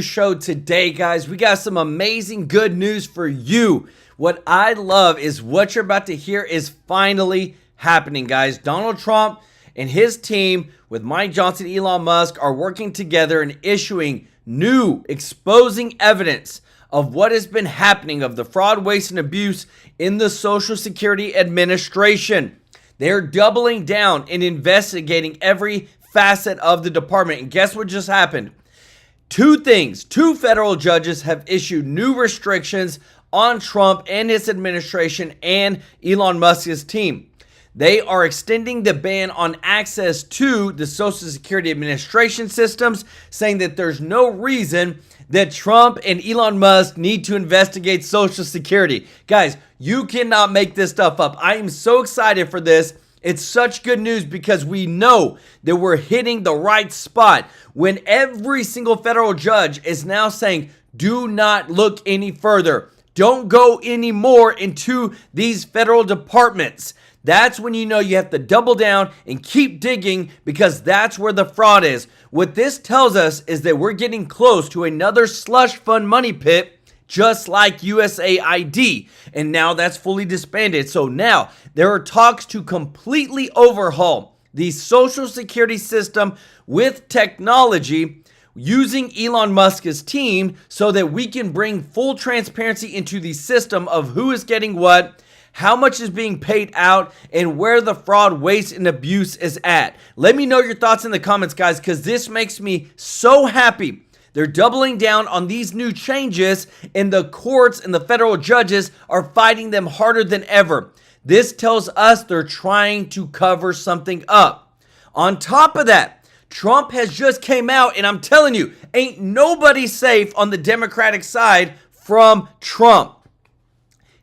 Show today, guys. We got some amazing good news for you. What I love is what you're about to hear is finally happening, guys. Donald Trump and his team with Mike Johnson, Elon Musk are working together and issuing new exposing evidence of what has been happening of the fraud, waste, and abuse in the Social Security Administration. They're doubling down and investigating every facet of the department. And guess what just happened? Two things. Two federal judges have issued new restrictions on Trump and his administration and Elon Musk's team. They are extending the ban on access to the Social Security Administration systems, saying that there's no reason that Trump and Elon Musk need to investigate Social Security. Guys, you cannot make this stuff up. I am so excited for this. It's such good news because we know that we're hitting the right spot when every single federal judge is now saying, do not look any further. Don't go any more into these federal departments. That's when you know you have to double down and keep digging because that's where the fraud is. What this tells us is that we're getting close to another slush fund money pit, just like USAID, and now that's fully disbanded. So now there are talks to completely overhaul the Social Security system with technology using Elon Musk's team so that we can bring full transparency into the system of who is getting what, how much is being paid out, and where the fraud, waste, and abuse is at. Let me know your thoughts in the comments, guys, because this makes me so happy. They're doubling down on these new changes, and the courts and the federal judges are fighting them harder than ever. This tells us they're trying to cover something up. On top of that, Trump has just came out, and I'm telling you, ain't nobody safe on the Democratic side from Trump.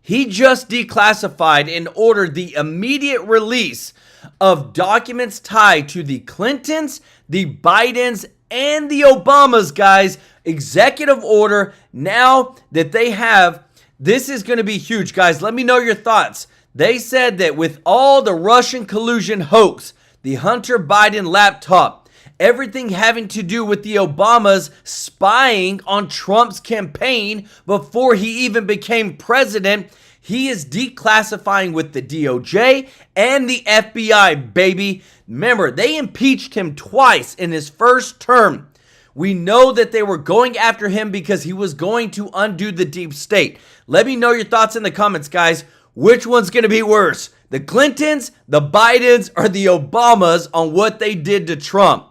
He just declassified and ordered the immediate release of documents tied to the Clintons, the Bidens, and the Obamas, guys. Executive order now that they have. This is going to be huge, guys. Let me know your thoughts. They said that with all the Russian collusion hoax, the Hunter Biden laptop, everything having to do with the Obamas spying on Trump's campaign before he even became president, he is declassifying with the DOJ and the FBI, baby. Remember, they impeached him twice in his first term. We know that they were going after him because he was going to undo the deep state. Let me know your thoughts in the comments, guys. Which one's going to be worse? The Clintons, the Bidens, or the Obamas on what they did to Trump?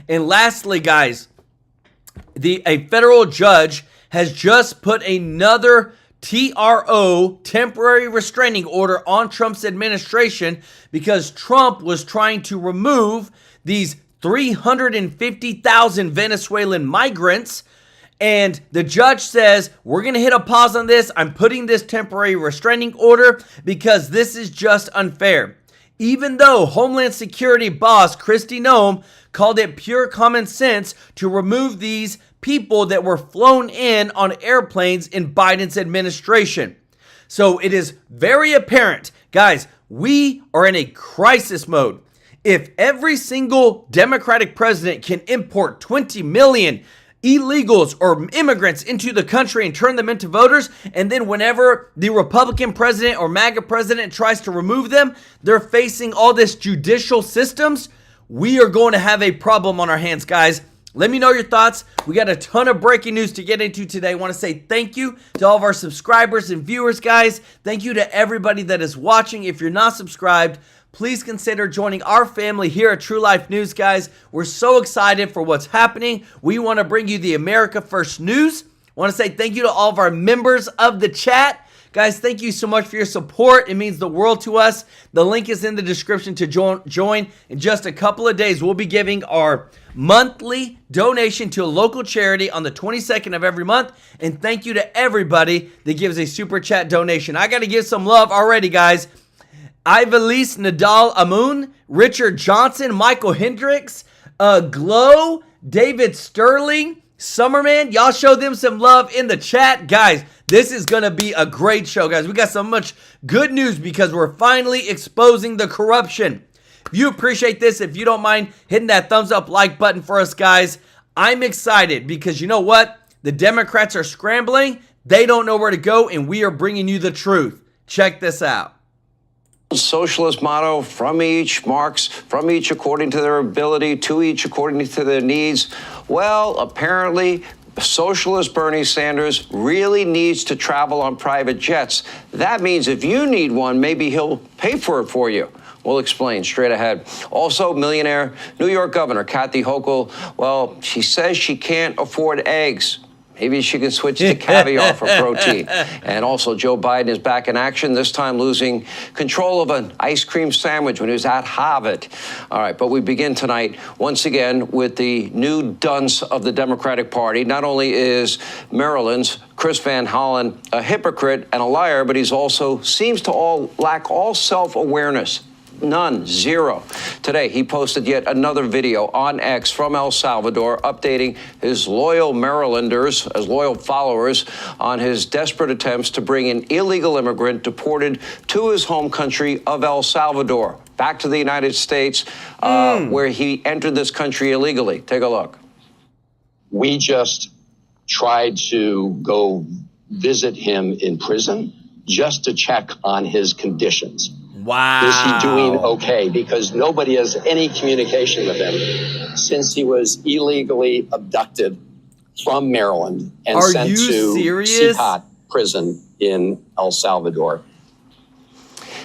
And lastly, guys, a federal judge has just put another TRO, temporary restraining order, on Trump's administration because Trump was trying to remove these 350,000 Venezuelan migrants. And the judge says, we're going to hit a pause on this. I'm putting this temporary restraining order because this is just unfair. Even though Homeland Security boss Kristi Noem called it pure common sense to remove these people that were flown in on airplanes in Biden's administration. So it is very apparent, guys, we are in a crisis mode. If every single Democratic president can import 20 million illegals or immigrants into the country and turn them into voters, and then whenever the Republican president or MAGA president tries to remove them, they're facing all this judicial systems, we are going to have a problem on our hands, guys. Let me know your thoughts. We got a ton of breaking news to get into today. I want to say thank you to all of our subscribers and viewers, guys. Thank you to everybody that is watching. If you're not subscribed, please consider joining our family here at TrueLife News, guys. We're so excited for what's happening. We want to bring you the America First News. I want to say thank you to all of our members of the chat. Guys, thank you so much for your support. It means the world to us. The link is in the description to join. In just a couple of days, we'll be giving our monthly donation to a local charity on the 22nd of every month. And thank you to everybody that gives a super chat donation. I got to give some love already, guys. Ivelisse Nadal Amun, Richard Johnson, Michael Hendricks, Glow, David Sterling, Summerman. Y'all show them some love in the chat. Guys, this is going to be a great show, guys. We got so much good news because we're finally exposing the corruption. If you appreciate this, if you don't mind hitting that thumbs up like button for us, guys, I'm excited because you know what? The Democrats are scrambling. They don't know where to go, and we are bringing you the truth. Check this out. Socialist motto, from each, marks from each according to their ability, to each according to their needs. Well, apparently, socialist Bernie Sanders really needs to travel on private jets. That means if you need one, maybe he'll pay for it for you. We'll explain straight ahead. Also, millionaire New York Governor Kathy Hochul, well, she says she can't afford eggs. Maybe she can switch to caviar for protein. And also, Joe Biden is back in action, this time losing control of an ice cream sandwich when he was at Harvard. All right, but we begin tonight, once again, with the new dunce of the Democratic Party. Not only is Maryland's Chris Van Hollen a hypocrite and a liar, but he's also seems to lack all self-awareness. None, zero. Today, he posted yet another video on X from El Salvador, updating his loyal Marylanders, as loyal followers, on his desperate attempts to bring an illegal immigrant deported to his home country of El Salvador, back to the United States, where he entered this country illegally. Take a look. We just tried to go visit him in prison just to check on his conditions. Wow. Is he doing okay? Because nobody has any communication with him since he was illegally abducted from Maryland and sent to CPOT prison in El Salvador.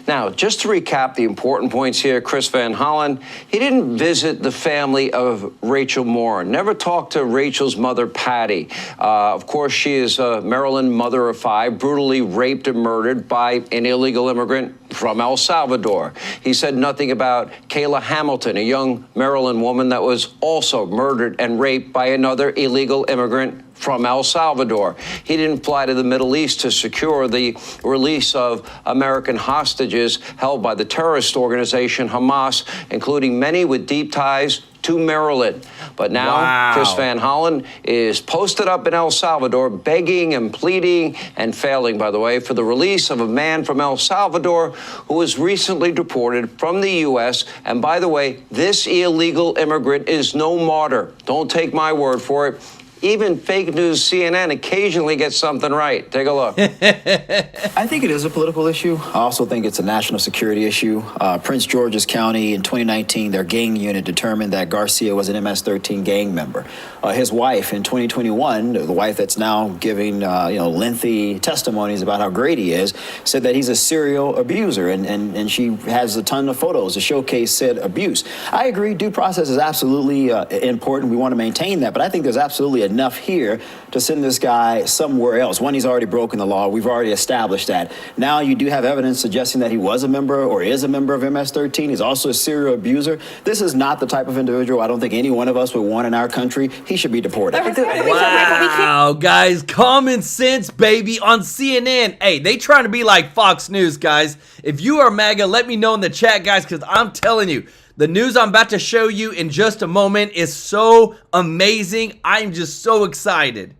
Now, just to recap the important points here, Chris Van Hollen, he didn't visit the family of Rachel Moore, never talked to Rachel's mother, Patty. Of course, she is a Maryland mother of 5, brutally raped and murdered by an illegal immigrant from El Salvador. He said nothing about Kayla Hamilton, a young Maryland woman that was also murdered and raped by another illegal immigrant from El Salvador. He didn't fly to the Middle East to secure the release of American hostages held by the terrorist organization Hamas, including many with deep ties to Maryland. But now Chris Van Hollen is posted up in El Salvador, begging and pleading and failing, by the way, for the release of a man from El Salvador who was recently deported from the U.S. And by the way, this illegal immigrant is no martyr. Don't take my word for it. Even fake news CNN occasionally gets something right. Take a look. I think it is a political issue. I also think it's a national security issue. Prince George's County in 2019, their gang unit determined that Garcia was an MS-13 gang member. His wife in 2021, the wife that's now giving lengthy testimonies about how great he is, said that he's a serial abuser, and she has a ton of photos to showcase said abuse. I agree, due process is absolutely important. We want to maintain that, but I think there's absolutely enough here to send this guy somewhere else. One, he's already broken the law. We've already established that. Now you do have evidence suggesting that he was a member or is a member of MS-13. He's also a serial abuser. This is not the type of individual I don't think any one of us would want in our country. He should be deported. Wow, guys, common sense, baby, on CNN. Hey, they trying to be like Fox News, guys. If you are MAGA, let me know in the chat, guys, because I'm telling you, the news I'm about to show you in just a moment is so amazing. I'm just so excited.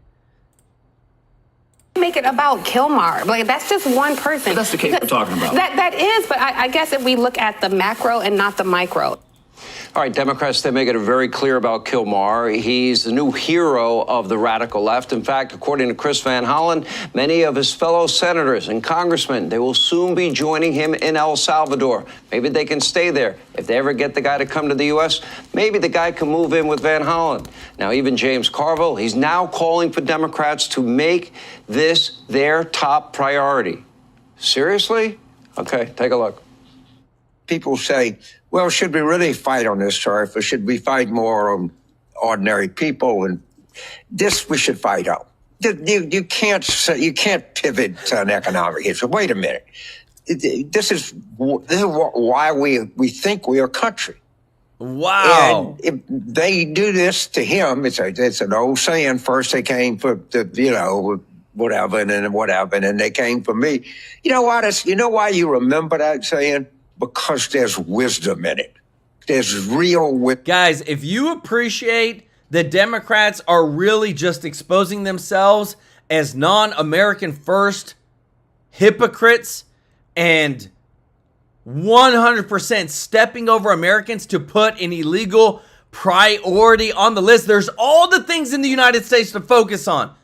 Make it about Kilmar. Like, that's just one person. But that's the case we're talking about. That is, but I guess if we look at the macro and not the micro. All right, Democrats, they make it very clear about Kilmar. He's the new hero of the radical left. In fact, according to Chris Van Hollen, many of his fellow senators and congressmen, they will soon be joining him in El Salvador. Maybe they can stay there. If they ever get the guy to come to the U.S., maybe the guy can move in with Van Hollen. Now, even James Carville, he's now calling for Democrats to make this their top priority. Seriously? Okay, take a look. People say, well, should we really fight on this turf, or should we fight more on ordinary people? And this we should fight on. You can't pivot to an economic issue. Wait a minute. This is why we think we are a country. Wow. And if they do this to him, it's an old saying. First they came for whatever, and then whatever, and then they came for me. You know what? You know why you remember that saying? Because there's wisdom in it. There's real wisdom. Guys, if you appreciate the Democrats are really just exposing themselves as non-American first hypocrites and 100% stepping over Americans to put an illegal priority on the list. There's all the things in the United States to focus on.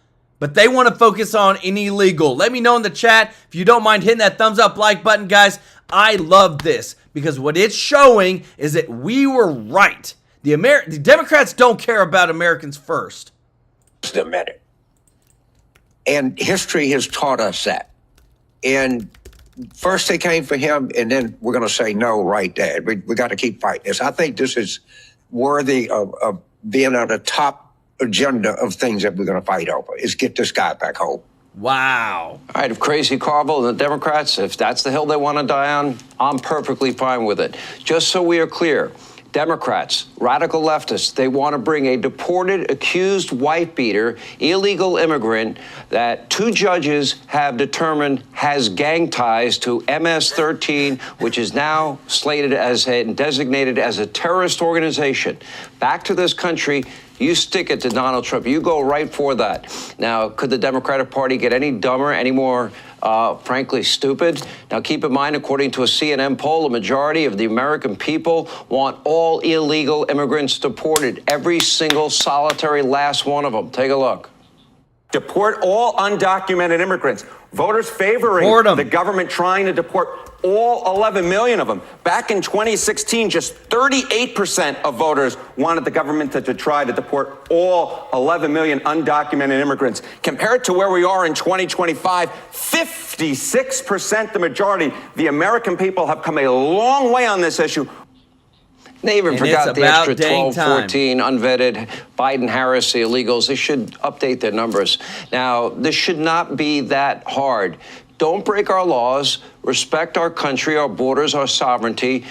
but they want to focus on an illegal. Let me know in the chat if you don't mind hitting that thumbs up like button, guys. I love this because what it's showing is that we were right. The Democrats don't care about Americans first. Just a minute. And history has taught us that. And first they came for him, and then we're going to say no right there. We got to keep fighting this. I think this is worthy of being on the top agenda of things that we're going to fight over, is get this guy back home. Wow. All right, if Crazy Carvel and the Democrats, if that's the hill they want to die on, I'm perfectly fine with it. Just so we are clear, Democrats, radical leftists, they want to bring a deported, accused wife beater, illegal immigrant that 2 judges have determined has gang ties to MS-13, which is now slated as and designated as a terrorist organization, back to this country. You stick it to Donald Trump. You go right for that. Now, could the Democratic Party get any dumber, any more, frankly, stupid? Now, keep in mind, according to a CNN poll, a majority of the American people want all illegal immigrants deported. Every single solitary last one of them. Take a look. Deport all undocumented immigrants. Voters favoring the government trying to deport all 11 million of them. Back in 2016, just 38% of voters wanted the government to try to deport all 11 million undocumented immigrants. Compared to where we are in 2025, 56%, the majority. The American people have come a long way on this issue. They even forgot the extra 12, 14 unvetted Biden-Harris illegals. They should update their numbers. Now, this should not be that hard. Don't break our laws. Respect our country, our borders, our sovereignty.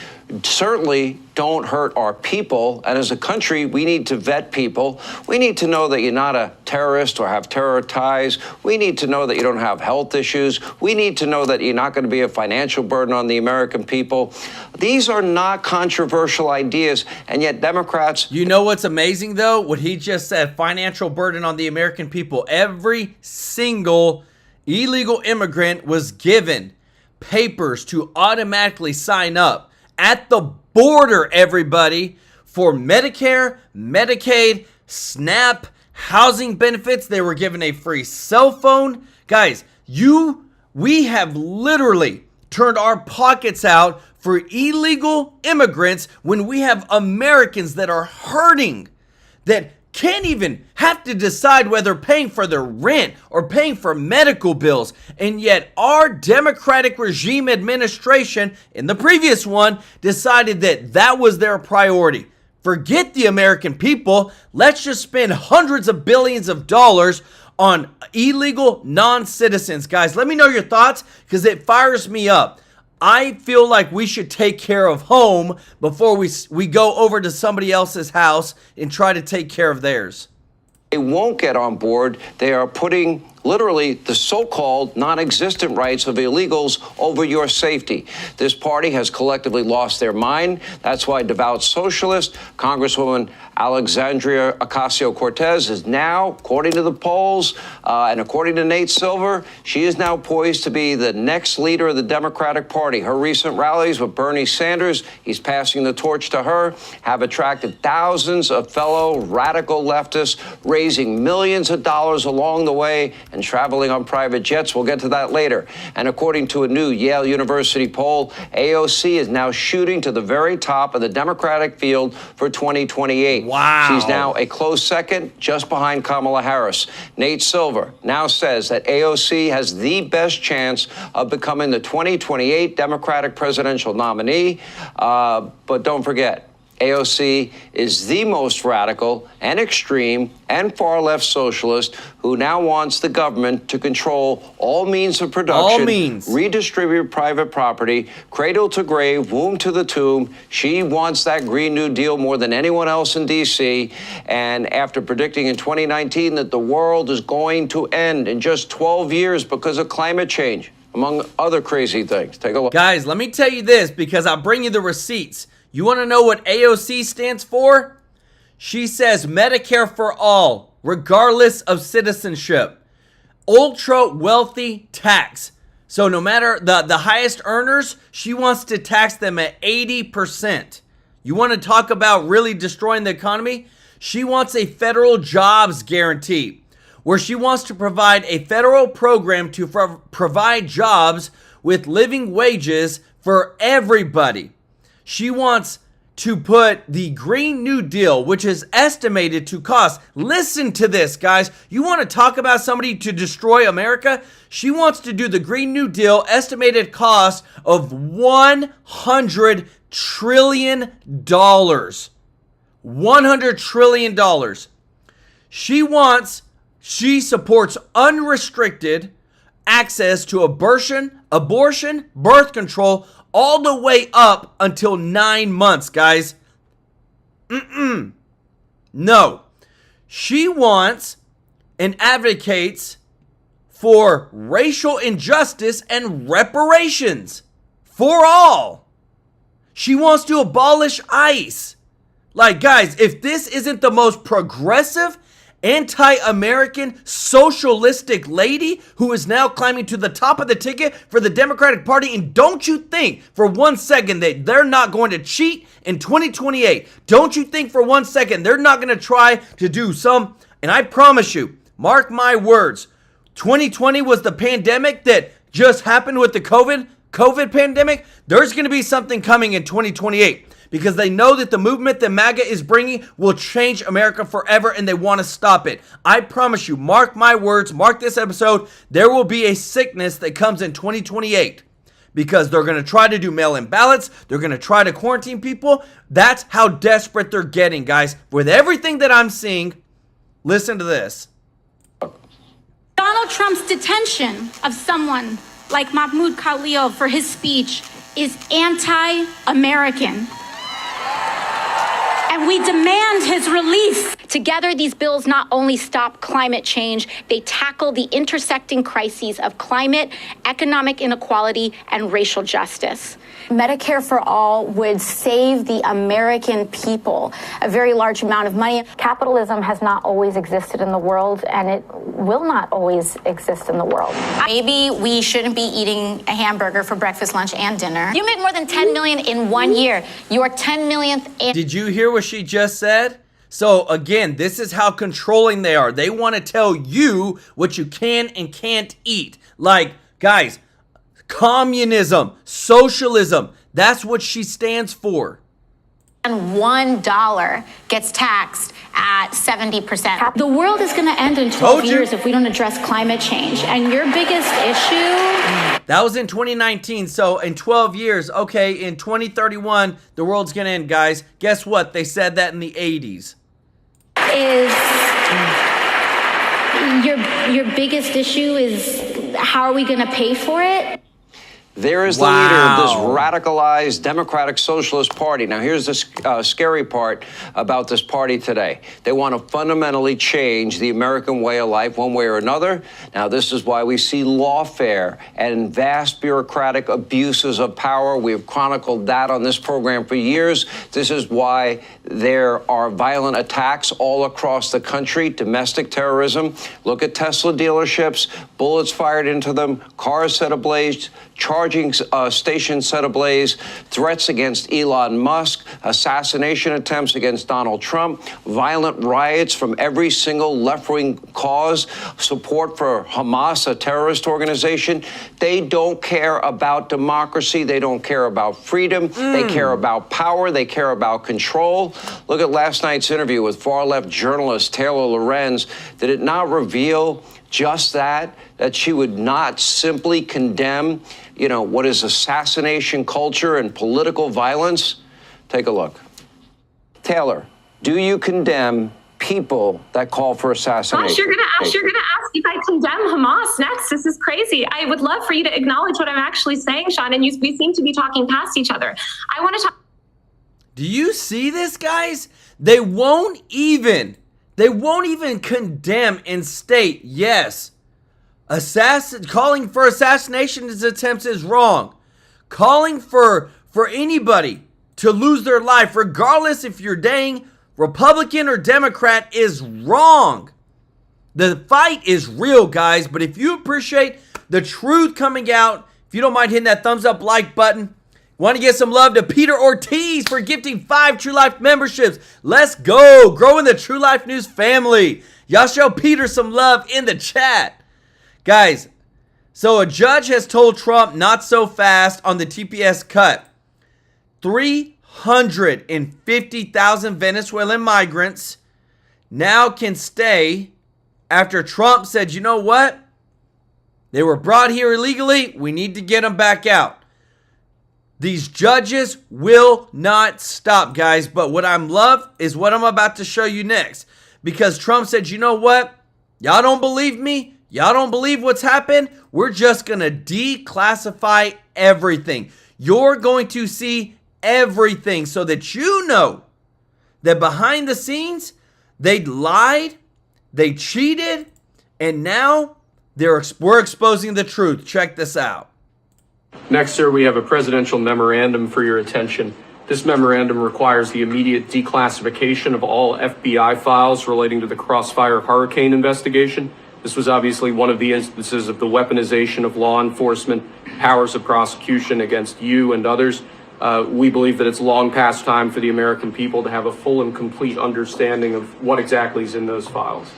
Certainly don't hurt our people. And as a country, we need to vet people. We need to know that you're not a terrorist or have terror ties. We need to know that you don't have health issues. We need to know that you're not going to be a financial burden on the American people. These are not controversial ideas, and yet Democrats... You know what's amazing, though? What he just said, financial burden on the American people. Every single illegal immigrant was given papers to automatically sign up at the border, everybody, for Medicare, Medicaid, SNAP, housing benefits. They were given a free cell phone. Guys, we have literally turned our pockets out for illegal immigrants when we have Americans that are hurting, that can't even have to decide whether paying for their rent or paying for medical bills. And yet our Democratic regime administration in the previous one decided that that was their priority. Forget the American people. Let's just spend hundreds of billions of dollars on illegal non-citizens. Guys, let me know your thoughts because it fires me up. I feel like we should take care of home before we go over to somebody else's house and try to take care of theirs. They won't get on board. They are putting literally the so-called non-existent rights of illegals over your safety. This party has collectively lost their mind. That's why devout socialist Congresswoman Alexandria Ocasio-Cortez is now, according to the polls and according to Nate Silver, she is now poised to be the next leader of the Democratic Party. Her recent rallies with Bernie Sanders, he's passing the torch to her, have attracted thousands of fellow radical leftists, raising millions of dollars along the way and traveling on private jets. We'll get to that later. And according to a new Yale University poll, AOC is now shooting to the very top of the Democratic field for 2028. Wow. She's now a close second, just behind Kamala Harris. Nate Silver now says that AOC has the best chance of becoming the 2028 Democratic presidential nominee. But don't forget, AOC is the most radical and extreme and far-left socialist who now wants the government to control all means of production, redistribute private property, cradle to grave, womb to the tomb. She wants that Green New Deal more than anyone else in D.C. And after predicting in 2019 that the world is going to end in just 12 years because of climate change, among other crazy things. Take a look. Guys, let me tell you this because I'll bring you the receipts. You want to know what AOC stands for? She says Medicare for all, regardless of citizenship. Ultra wealthy tax. So no matter the highest earners, she wants to tax them at 80%. You want to talk about really destroying the economy? She wants a federal jobs guarantee. where she wants to provide a federal program to provide jobs with living wages for everybody. She wants to put the Green New Deal, which is estimated to cost, listen to this, guys. You want to talk about somebody to destroy America? She wants to do the Green New Deal, estimated cost of $100 trillion. $100 trillion. She supports unrestricted access to abortion, birth control, all the way up until 9 months, guys. No. She wants and advocates for racial injustice and reparations for all. She wants to abolish ICE. Like, guys, if this isn't the most progressive, anti-American, socialistic lady who is now climbing to the top of the ticket for the Democratic Party, and don't you think for one second that they're not going to cheat in 2028? Don't you think for one second they're not going to try to do some, and I promise you, mark my words, 2020 was the pandemic that just happened with the COVID pandemic. There's going to be something coming in 2028. Because they know that the movement that MAGA is bringing will change America forever, and they want to stop it. I promise you, mark my words, mark this episode, there will be a sickness that comes in 2028. Because they're going to try to do mail-in ballots. They're going to try to quarantine people. That's how desperate they're getting, guys. With everything that I'm seeing, listen to this. Donald Trump's detention of someone like Mahmoud Khalil for his speech is anti-American. And we demand his release. Together, these bills not only stop climate change, they tackle the intersecting crises of climate, economic inequality, and racial justice. Medicare for all would save the American people a very large amount of money. Capitalism has not always existed in the world, and it will not always exist in the world. Maybe we shouldn't be eating a hamburger for breakfast, lunch, and dinner. You make more than $10 million in 1 year. Your 10 millionth. Did you hear what she just said? So again, this is how controlling they are. They want to tell you what you can and can't eat. Like, guys, communism, socialism, that's what she stands for. And $1 gets taxed at 70%. The world is going to end in 12 years if we don't address climate change. And your biggest issue... That was in 2019, so in 12 years, okay, in 2031, the world's going to end, guys. Guess what? They said that in the 80s. Is your biggest issue is how are we going to pay for it? There is the leader of this radicalized Democratic Socialist Party. Now, here's the scary part about this party today. They want to fundamentally change the American way of life one way or another. Now, this is why we see lawfare and vast bureaucratic abuses of power. We have chronicled that on this program for years. This is why there are violent attacks all across the country, domestic terrorism. Look at Tesla dealerships, bullets fired into them, cars set ablaze, charging stations set ablaze, threats against Elon Musk, assassination attempts against Donald Trump, violent riots from every single left-wing cause, support for Hamas, a terrorist organization. They don't care about democracy. They don't care about freedom. They care about power. They care about control. Look at last night's interview with far-left journalist Taylor Lorenz. Did it not reveal just that she would not simply condemn, what is assassination culture and political violence? Take a look. Taylor, do you condemn people that call for assassination? Gosh, you're gonna ask if I condemn Hamas next. This is crazy. I would love for you to acknowledge what I'm actually saying, Sean, and we seem to be talking past each other. I want to talk. Do you see this, guys? They won't even condemn and state, yes, calling for assassination attempts is wrong. Calling for anybody to lose their life, regardless if you're dang Republican or Democrat, is wrong. The fight is real, guys, but if you appreciate the truth coming out, if you don't mind hitting that thumbs up like button, want to give some love to Peter Ortiz for gifting 5 TrueLife memberships. Let's go. Growing the TrueLife News family. Y'all show Peter some love in the chat. Guys, so a judge has told Trump not so fast on the TPS cut. 350,000 Venezuelan migrants now can stay after Trump said, you know what? They were brought here illegally. We need to get them back out. These judges will not stop, guys. But what I'm love is what I'm about to show you next. Because Trump said, you know what? Y'all don't believe me? Y'all don't believe what's happened? We're just going to declassify everything. You're going to see everything so that you know that behind the scenes, they lied, they cheated, and now we're exposing the truth. Check this out. Next, sir, we have a presidential memorandum for your attention. This memorandum requires the immediate declassification of all FBI files relating to the Crossfire Hurricane investigation. This was obviously one of the instances of the weaponization of law enforcement powers of prosecution against you and others. We believe that it's long past time for the American people to have a full and complete understanding of what exactly is in those files.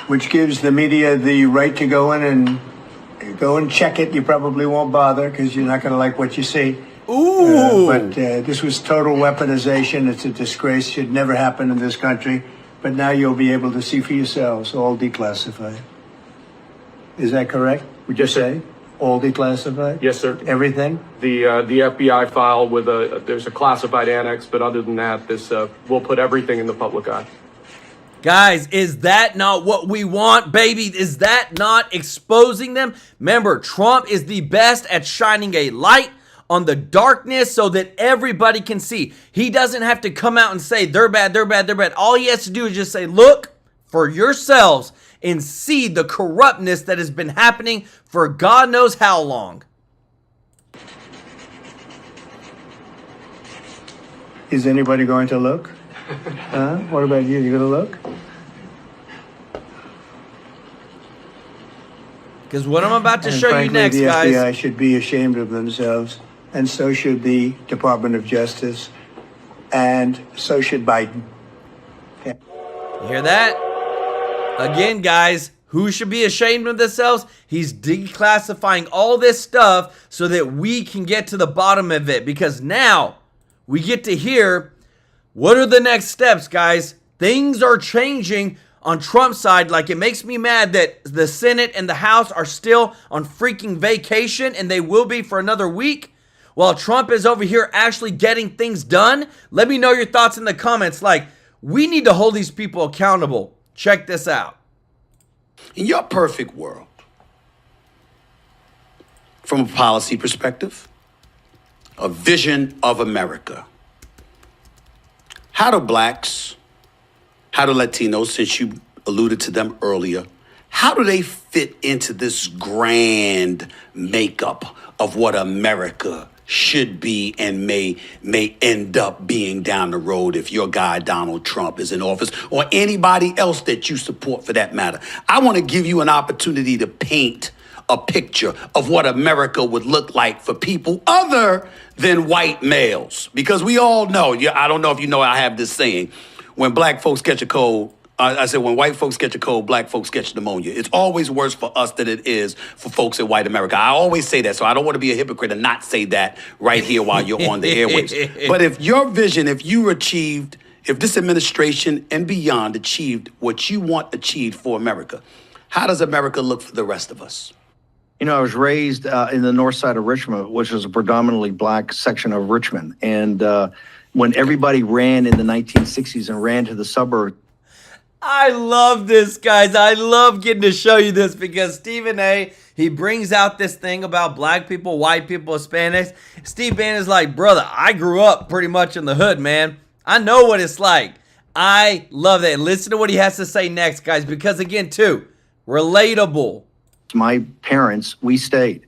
Which gives the media the right to go in and check it. You probably won't bother because you're not going to like what you see. Ooh. But this was total weaponization. It's a disgrace. Should never happen in this country. But now you'll be able to see for yourselves, all declassified. Is that correct? Would you say? All declassified? Yes, sir. Everything? The FBI file with there's a classified annex, but other than that, we'll put everything in the public eye. Guys, is that not what we want, baby? Is that not exposing them? Remember, Trump is the best at shining a light on the darkness so that everybody can see. He doesn't have to come out and say they're bad, they're bad, they're bad. All he has to do is just say, look for yourselves and see the corruptness that has been happening for God knows how long. Is anybody going to look? What about you? You going to look? Because what I'm about to show frankly, you next, the guys. The FBI should be ashamed of themselves, and so should the Department of Justice, and so should Biden. Yeah. You hear that? Again, guys, who should be ashamed of themselves? He's declassifying all this stuff so that we can get to the bottom of it. Because now we get to hear what are the next steps, guys. Things are changing on Trump's side. Like, it makes me mad that the Senate and the House are still on freaking vacation, and they will be for another week, while Trump is over here actually getting things done. Let me know your thoughts in the comments. Like, we need to hold these people accountable. Check this out. In your perfect world, from a policy perspective, a vision of America, how do blacks, how do Latinos, since you alluded to them earlier, how do they fit into this grand makeup of what America should be and may end up being down the road if your guy Donald Trump is in office, or anybody else that you support for that matter? I want to give you an opportunity to paint a picture of what America would look like for people other than white males. Because we all know, I don't know if you know, I have this saying, when black folks catch a cold, I said, when white folks catch a cold, black folks catch pneumonia. It's always worse for us than it is for folks in white America. I always say that, so I don't want to be a hypocrite and not say that right here while you're on the airwaves. But if your vision, if this administration and beyond achieved what you want achieved for America, how does America look for the rest of us? You know, I was raised in the north side of Richmond, which is a predominantly black section of Richmond. And when everybody ran in the 1960s and ran to the suburbs, I love this, guys. I love getting to show you this because Stephen A., he brings out this thing about black people, white people, Hispanics. Steve Bannon is like, brother, I grew up pretty much in the hood, man. I know what it's like. I love that. Listen to what he has to say next, guys, because again, too, relatable. My parents, we stayed.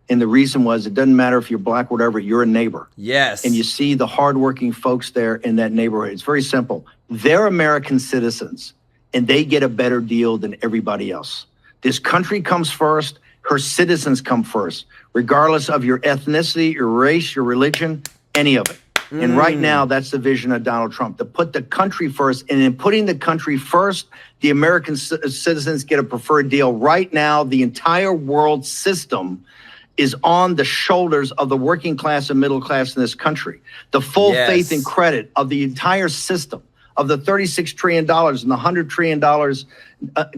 And the reason was, it doesn't matter if you're black, whatever, you're a neighbor. Yes. And you see the hardworking folks there in that neighborhood. It's very simple. They're American citizens, and they get a better deal than everybody else. This country comes first. Her citizens come first, regardless of your ethnicity, your race, your religion, any of it. And right now, that's the vision of Donald Trump, to put the country first. And in putting the country first, the American citizens get a preferred deal. Right now, the entire world system is on the shoulders of the working class and middle class in this country. The full faith and credit of the entire system, of the $36 trillion and the $100 trillion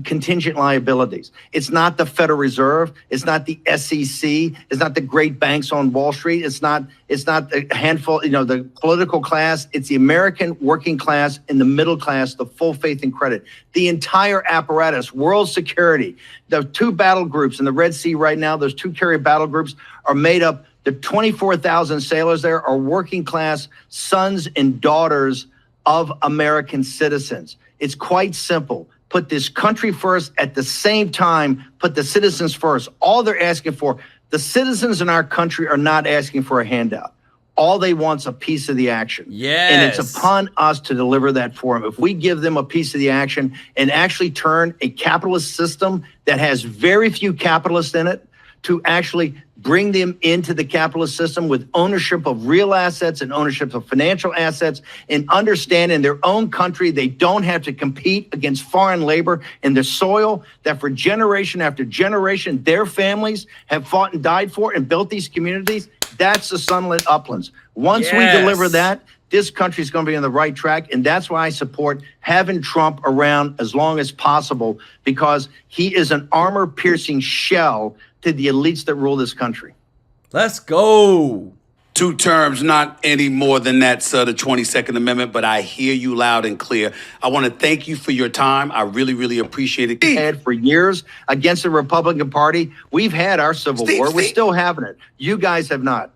contingent liabilities. It's not the Federal Reserve. It's not the SEC. It's not the great banks on Wall Street. It's not a handful, the political class. It's the American working class and the middle class, the full faith and credit. The entire apparatus, world security, the two battle groups in the Red Sea right now, those two carrier battle groups are made up, the 24,000 sailors there are working class sons and daughters of American citizens. It's quite simple. Put this country first, at the same time, put the citizens first. All they're asking for, the citizens in our country are not asking for a handout. All they want is a piece of the action. Yes. And it's upon us to deliver that for them. If we give them a piece of the action and actually turn a capitalist system that has very few capitalists in it to actually bring them into the capitalist system with ownership of real assets and ownership of financial assets, and understand in their own country they don't have to compete against foreign labor in the soil that for generation after generation their families have fought and died for and built these communities. That's the sunlit uplands. Once we deliver that, this country is going to be on the right track. And that's why I support having Trump around as long as possible, because he is an armor-piercing shell to the elites that rule this country. Let's go. 2 terms, not any more than that, sir, the 22nd Amendment, but I hear you loud and clear. I want to thank you for your time. I really, really appreciate it. We've had for years against the Republican Party. We've had our civil war. We're still having it. You guys have not.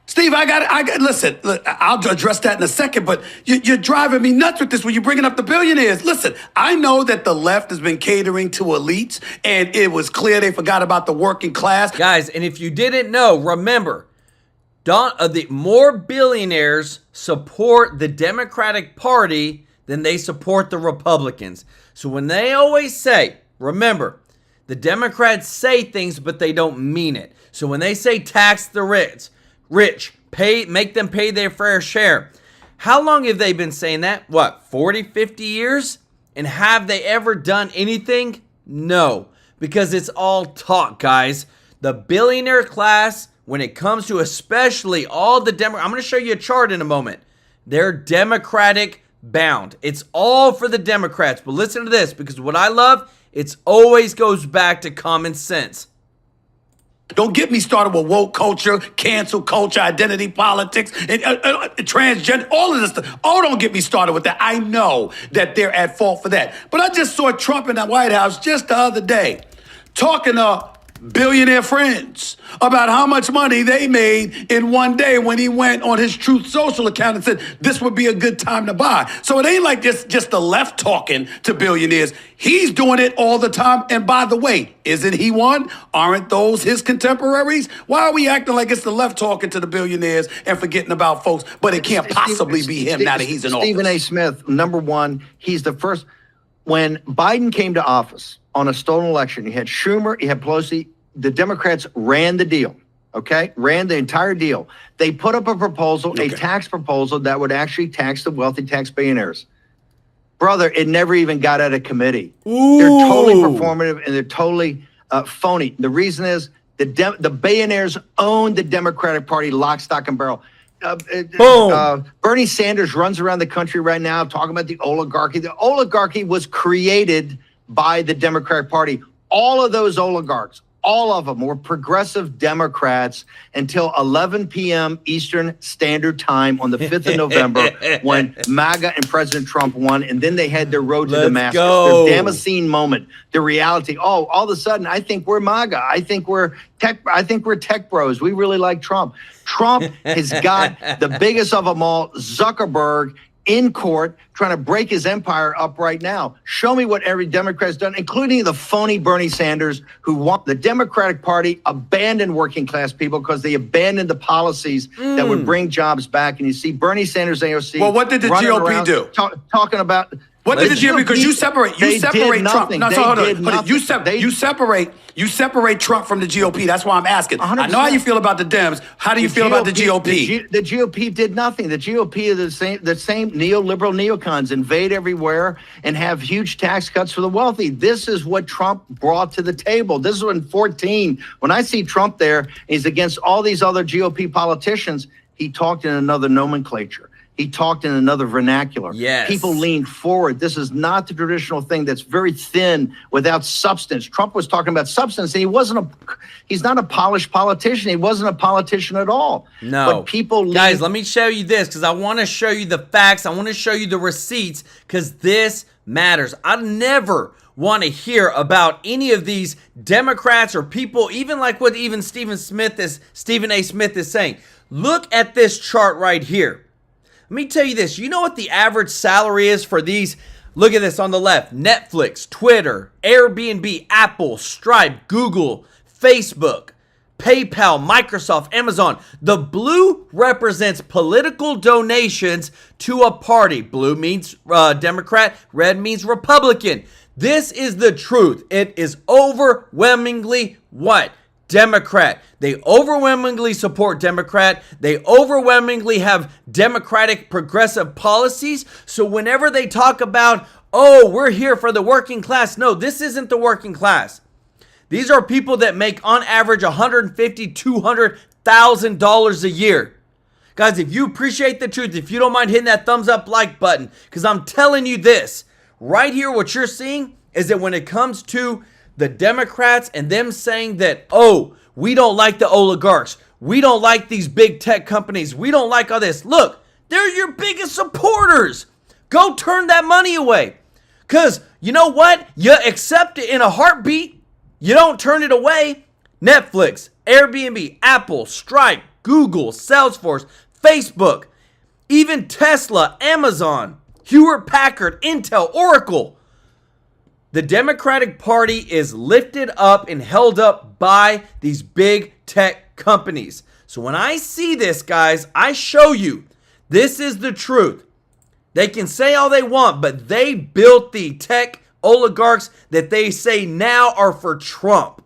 Steve, I got. Listen, I'll address that in a second, but you're driving me nuts with this when you're bringing up the billionaires. Listen, I know that the left has been catering to elites, and it was clear they forgot about the working class. Guys, and if you didn't know, remember, the more billionaires support the Democratic Party than they support the Republicans. So when they always say, remember, the Democrats say things, but they don't mean it. So when they say tax the rich, make them pay their fair share. How long have they been saying that? What, 40, 50 years? And have they ever done anything? No, because it's all talk, guys. The billionaire class, when it comes to especially all the Democrats, I'm going to show you a chart in a moment. They're Democratic bound. It's all for the Democrats. But listen to this, because what I love, it always goes back to common sense. Don't get me started with woke culture, cancel culture, identity politics, and transgender, all of this stuff. Oh, don't get me started with that. I know that they're at fault for that. But I just saw Trump in the White House just the other day talking to billionaire friends about how much money they made in one day when he went on his Truth Social account and said this would be a good time to buy. So it ain't like just the left talking to billionaires. He's doing it all the time. And by the way, isn't he one? Aren't those his contemporaries? Why are we acting like it's the left talking to the billionaires and forgetting about folks? But it can't possibly be him now that he's in office. Stephen A. Smith, number one, he's the first. When Biden came to office on a stolen election, you had Schumer, you had Pelosi. The Democrats ran the deal, okay? Ran the entire deal. They put up a proposal, a tax proposal that would actually tax the wealthy tax billionaires. Brother, it never even got out of committee. Ooh. They're totally performative and they're totally phony. The reason is the billionaires own the Democratic Party lock, stock, and barrel. Bernie Sanders runs around the country right now talking about the oligarchy. The oligarchy was created by the Democratic Party. All of those oligarchs, all of them were progressive Democrats until 11 p.m. Eastern Standard Time on the 5th of November when MAGA and President Trump won, and then they had their road to Damascus. Their Damascene moment, the reality. Oh, all of a sudden, I think we're MAGA. I think we're tech bros. We really like Trump. Trump has got the biggest of them all, Zuckerberg, in court trying to break his empire up right now. Show me what every Democrat's done, including the phony Bernie Sanders, who want the Democratic Party abandoned working class people because they abandoned the policies that would bring jobs back. And you see Bernie Sanders, AOC. Well, what did the GOP do? Talking about What did the GOP? Because you separate Trump. No, so hold on. You separate Trump from the GOP. That's why I'm asking. 100%. I know how you feel about the Dems. How do you feel about the GOP? The GOP did nothing. The GOP are the same neoliberal neocons, invade everywhere and have huge tax cuts for the wealthy. This is what Trump brought to the table. This is when 14. When I see Trump there, he's against all these other GOP politicians. He talked in another nomenclature. He talked in another vernacular. Yes. People leaned forward. This is not the traditional thing that's very thin without substance. Trump was talking about substance, and he's not a polished politician. He wasn't a politician at all. No. But people Guys, let me show you this because I want to show you the facts. I want to show you the receipts because this matters. I never want to hear about any of these Democrats or people, even like what even Stephen A. Smith is saying. Look at this chart right here. Let me tell you this. You know what the average salary is for these? Look at this on the left. Netflix, Twitter, Airbnb, Apple, Stripe, Google, Facebook, PayPal, Microsoft, Amazon. The blue represents political donations to a party. Blue means Democrat, red means Republican. This is the truth. It is overwhelmingly what? Democrat. They overwhelmingly support Democrat. They overwhelmingly have Democratic progressive policies. So whenever they talk about, oh, we're here for the working class. No, this isn't the working class. These are people that make on average $150,000, $200,000 a year. Guys, if you appreciate the truth, if you don't mind hitting that thumbs up like button, because I'm telling you this, right here, what you're seeing is that when it comes to the Democrats and them saying that, oh, we don't like the oligarchs. We don't like these big tech companies. We don't like all this. Look, they're your biggest supporters. Go turn that money away. Because you know what? You accept it in a heartbeat. You don't turn it away. Netflix, Airbnb, Apple, Stripe, Google, Salesforce, Facebook, even Tesla, Amazon, Hewlett Packard, Intel, Oracle. The Democratic Party is lifted up and held up by these big tech companies. So when I see this, guys, I show you this is the truth. They can say all they want, but they built the tech oligarchs that they say now are for Trump.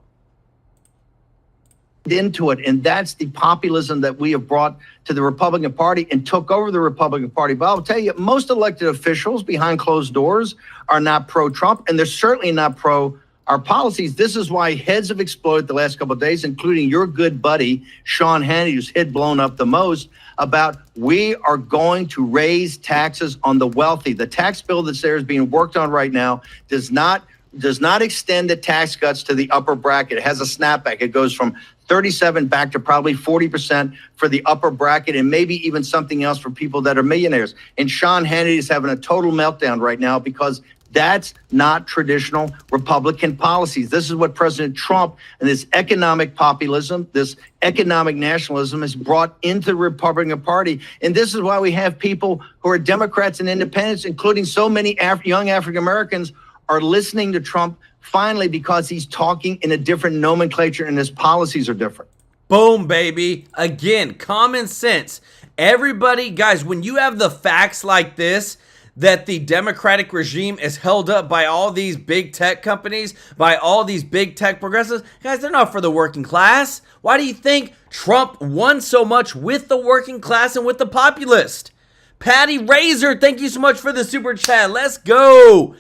Into it, and that's the populism that we have brought to the Republican Party and took over the Republican Party. But I'll tell you, most elected officials behind closed doors are not pro-Trump, and they're certainly not pro our policies. This is why heads have exploded the last couple of days, including your good buddy Sean Hannity, whose head blown up the most, about we are going to raise taxes on the wealthy. The tax bill that's there is being worked on right now does not extend the tax cuts to the upper bracket. It has a snapback. It goes from 37 back to probably 40% for the upper bracket, and maybe even something else for people that are millionaires. And Sean Hannity is having a total meltdown right now because that's not traditional Republican policies. This is what President Trump and this economic populism, this economic nationalism has brought into the Republican Party. And this is why we have people who are Democrats and independents, including so many young African Americans, are listening to Trump finally because he's talking in a different nomenclature and his policies are different. Boom, baby. Again, common sense. Everybody, guys, when you have the facts like this, that the Democratic regime is held up by all these big tech companies, by all these big tech progressives, guys, they're not for the working class. Why do you think Trump won so much with the working class and with the populist? Patty Razor, thank you so much for the super chat. Let's go.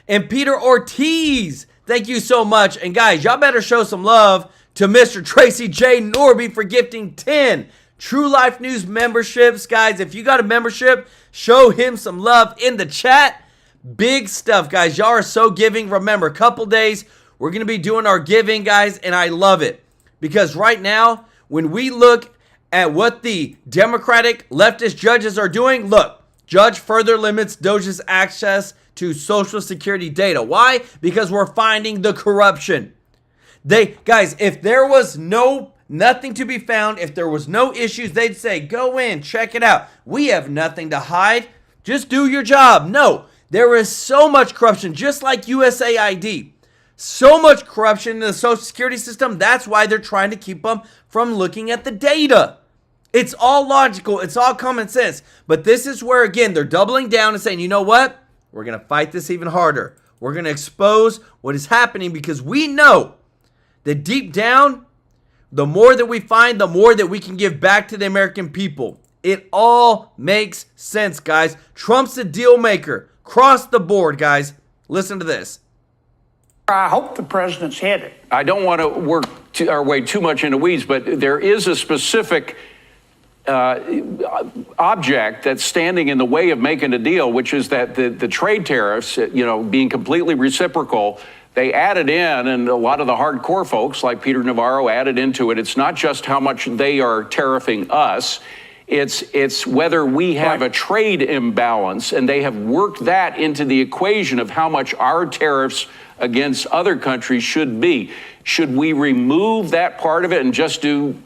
And Peter Ortiz, thank you so much. And guys, y'all better show some love to Mr. Tracy J. Norby for gifting 10 TrueLife News memberships. Guys, if you got a membership, show him some love in the chat. Big stuff, guys. Y'all are so giving. Remember, a couple days, we're going to be doing our giving, guys, and I love it. Because right now, when we look at what the Democratic leftist judges are doing, look, judge further limits DOGE's access to Social Security data. Why? Because we're finding the corruption. Guys, if there was nothing to be found, if there was no issues, they'd say, go in, check it out. We have nothing to hide. Just do your job. No, there is so much corruption, just like USAID. So much corruption in the Social Security system. That's why they're trying to keep them from looking at the data. It's all logical. It's all common sense. But this is where, again, they're doubling down and saying, you know what? We're going to fight this even harder. We're going to expose what is happening because we know that deep down, the more that we find, the more that we can give back to the American people. It all makes sense, guys. Trump's a deal maker. Cross the board, guys. Listen to this. I hope the president's headed. I don't want to work our way too much into weeds, but there is a specific object that's standing in the way of making a deal, which is that the trade tariffs, being completely reciprocal, they added in, and a lot of the hardcore folks like Peter Navarro added into it. It's not just how much they are tariffing us. It's whether we have a trade imbalance, and they have worked that into the equation of how much our tariffs against other countries should be. Should we remove that part of it and just do,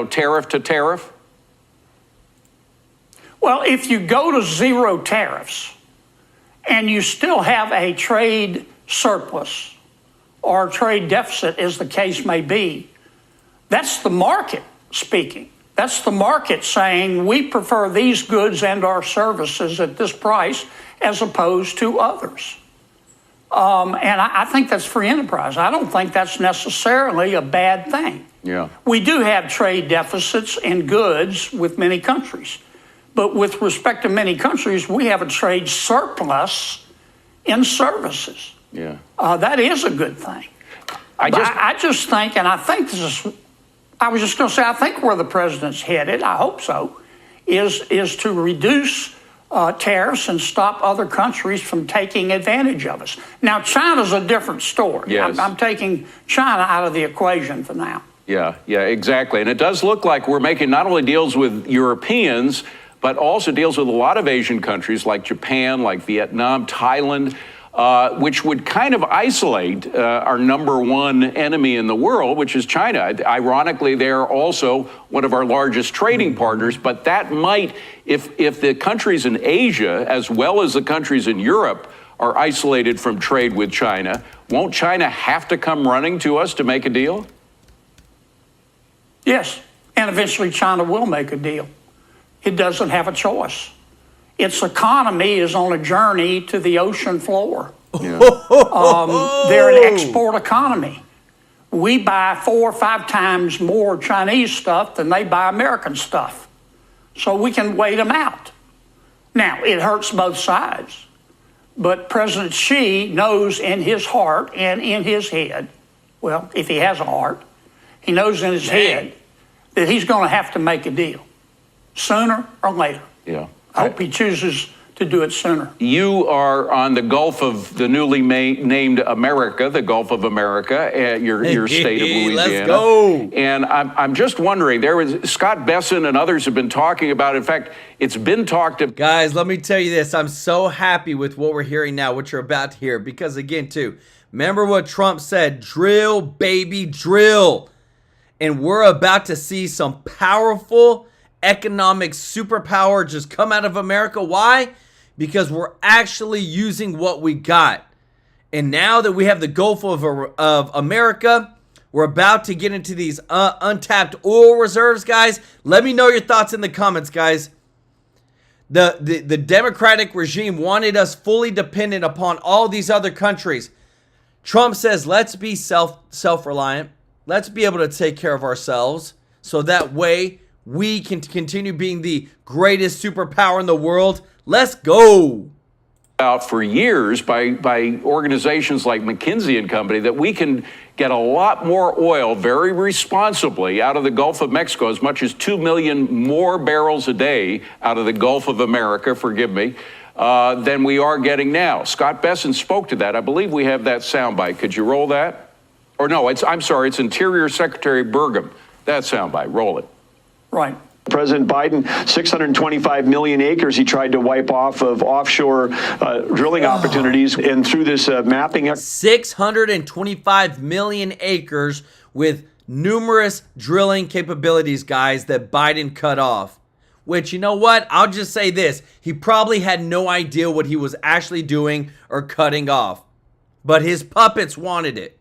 tariff to tariff? Well, if you go to zero tariffs and you still have a trade surplus or trade deficit, as the case may be, that's the market speaking. That's the market saying we prefer these goods and our services at this price as opposed to others. And I think that's free enterprise. I don't think that's necessarily a bad thing. Yeah. We do have trade deficits in goods with many countries. But with respect to many countries, we have a trade surplus in services. Yeah. That is a good thing. I just think, and I think this is, I was just going to say, I think where the president's headed, I hope so, is to reduce tariffs and stop other countries from taking advantage of us. Now, China's a different story. Yes. I'm taking China out of the equation for now. Yeah, exactly. And it does look like we're making not only deals with Europeans, but also deals with a lot of Asian countries like Japan, like Vietnam, Thailand, which would kind of isolate our number one enemy in the world, which is China. Ironically, they're also one of our largest trading partners, but that might, if the countries in Asia, as well as the countries in Europe, are isolated from trade with China, won't China have to come running to us to make a deal? Yes, and eventually China will make a deal. It doesn't have a choice. Its economy is on a journey to the ocean floor. Yeah. They're an export economy. We buy 4 or 5 times more Chinese stuff than they buy American stuff. So we can wait them out. Now, it hurts both sides. But President Xi knows in his heart and in his head, well, if he has a heart, he knows in his head that he's going to have to make a deal sooner or later. Yeah. I hope he chooses to do it sooner. You are on the Gulf of the newly named America, the Gulf of America, your state of Louisiana. Let's go. And I'm just wondering, Scott Besson and others have been talking about, in fact, it's been talked about. Guys, let me tell you this. I'm so happy with what we're hearing now, what you're about to hear, because again, too, remember what Trump said, drill, baby, drill. And we're about to see some powerful economic superpower just come out of America. Why? Because we're actually using what we got. And now that we have the Gulf of America, we're about to get into these untapped oil reserves, guys. Let me know your thoughts in the comments, guys. The Democratic regime wanted us fully dependent upon all these other countries. Trump says, let's be self-reliant. Let's be able to take care of ourselves so that way we can continue being the greatest superpower in the world. Let's go. Out for years by organizations like McKinsey and Company that we can get a lot more oil very responsibly out of the Gulf of Mexico, as much as 2 million more barrels a day out of the Gulf of America, forgive me, than we are getting now. Scott Besson spoke to that. I believe we have that soundbite. Could you roll that? Or no, I'm sorry, it's Interior Secretary Burgum. That soundbite, roll it. Right. President Biden, 625 million acres he tried to wipe off of offshore drilling opportunities. And through this mapping... 625 million acres with numerous drilling capabilities, guys, that Biden cut off. Which, you know what? I'll just say this. He probably had no idea what he was actually doing or cutting off. But his puppets wanted it.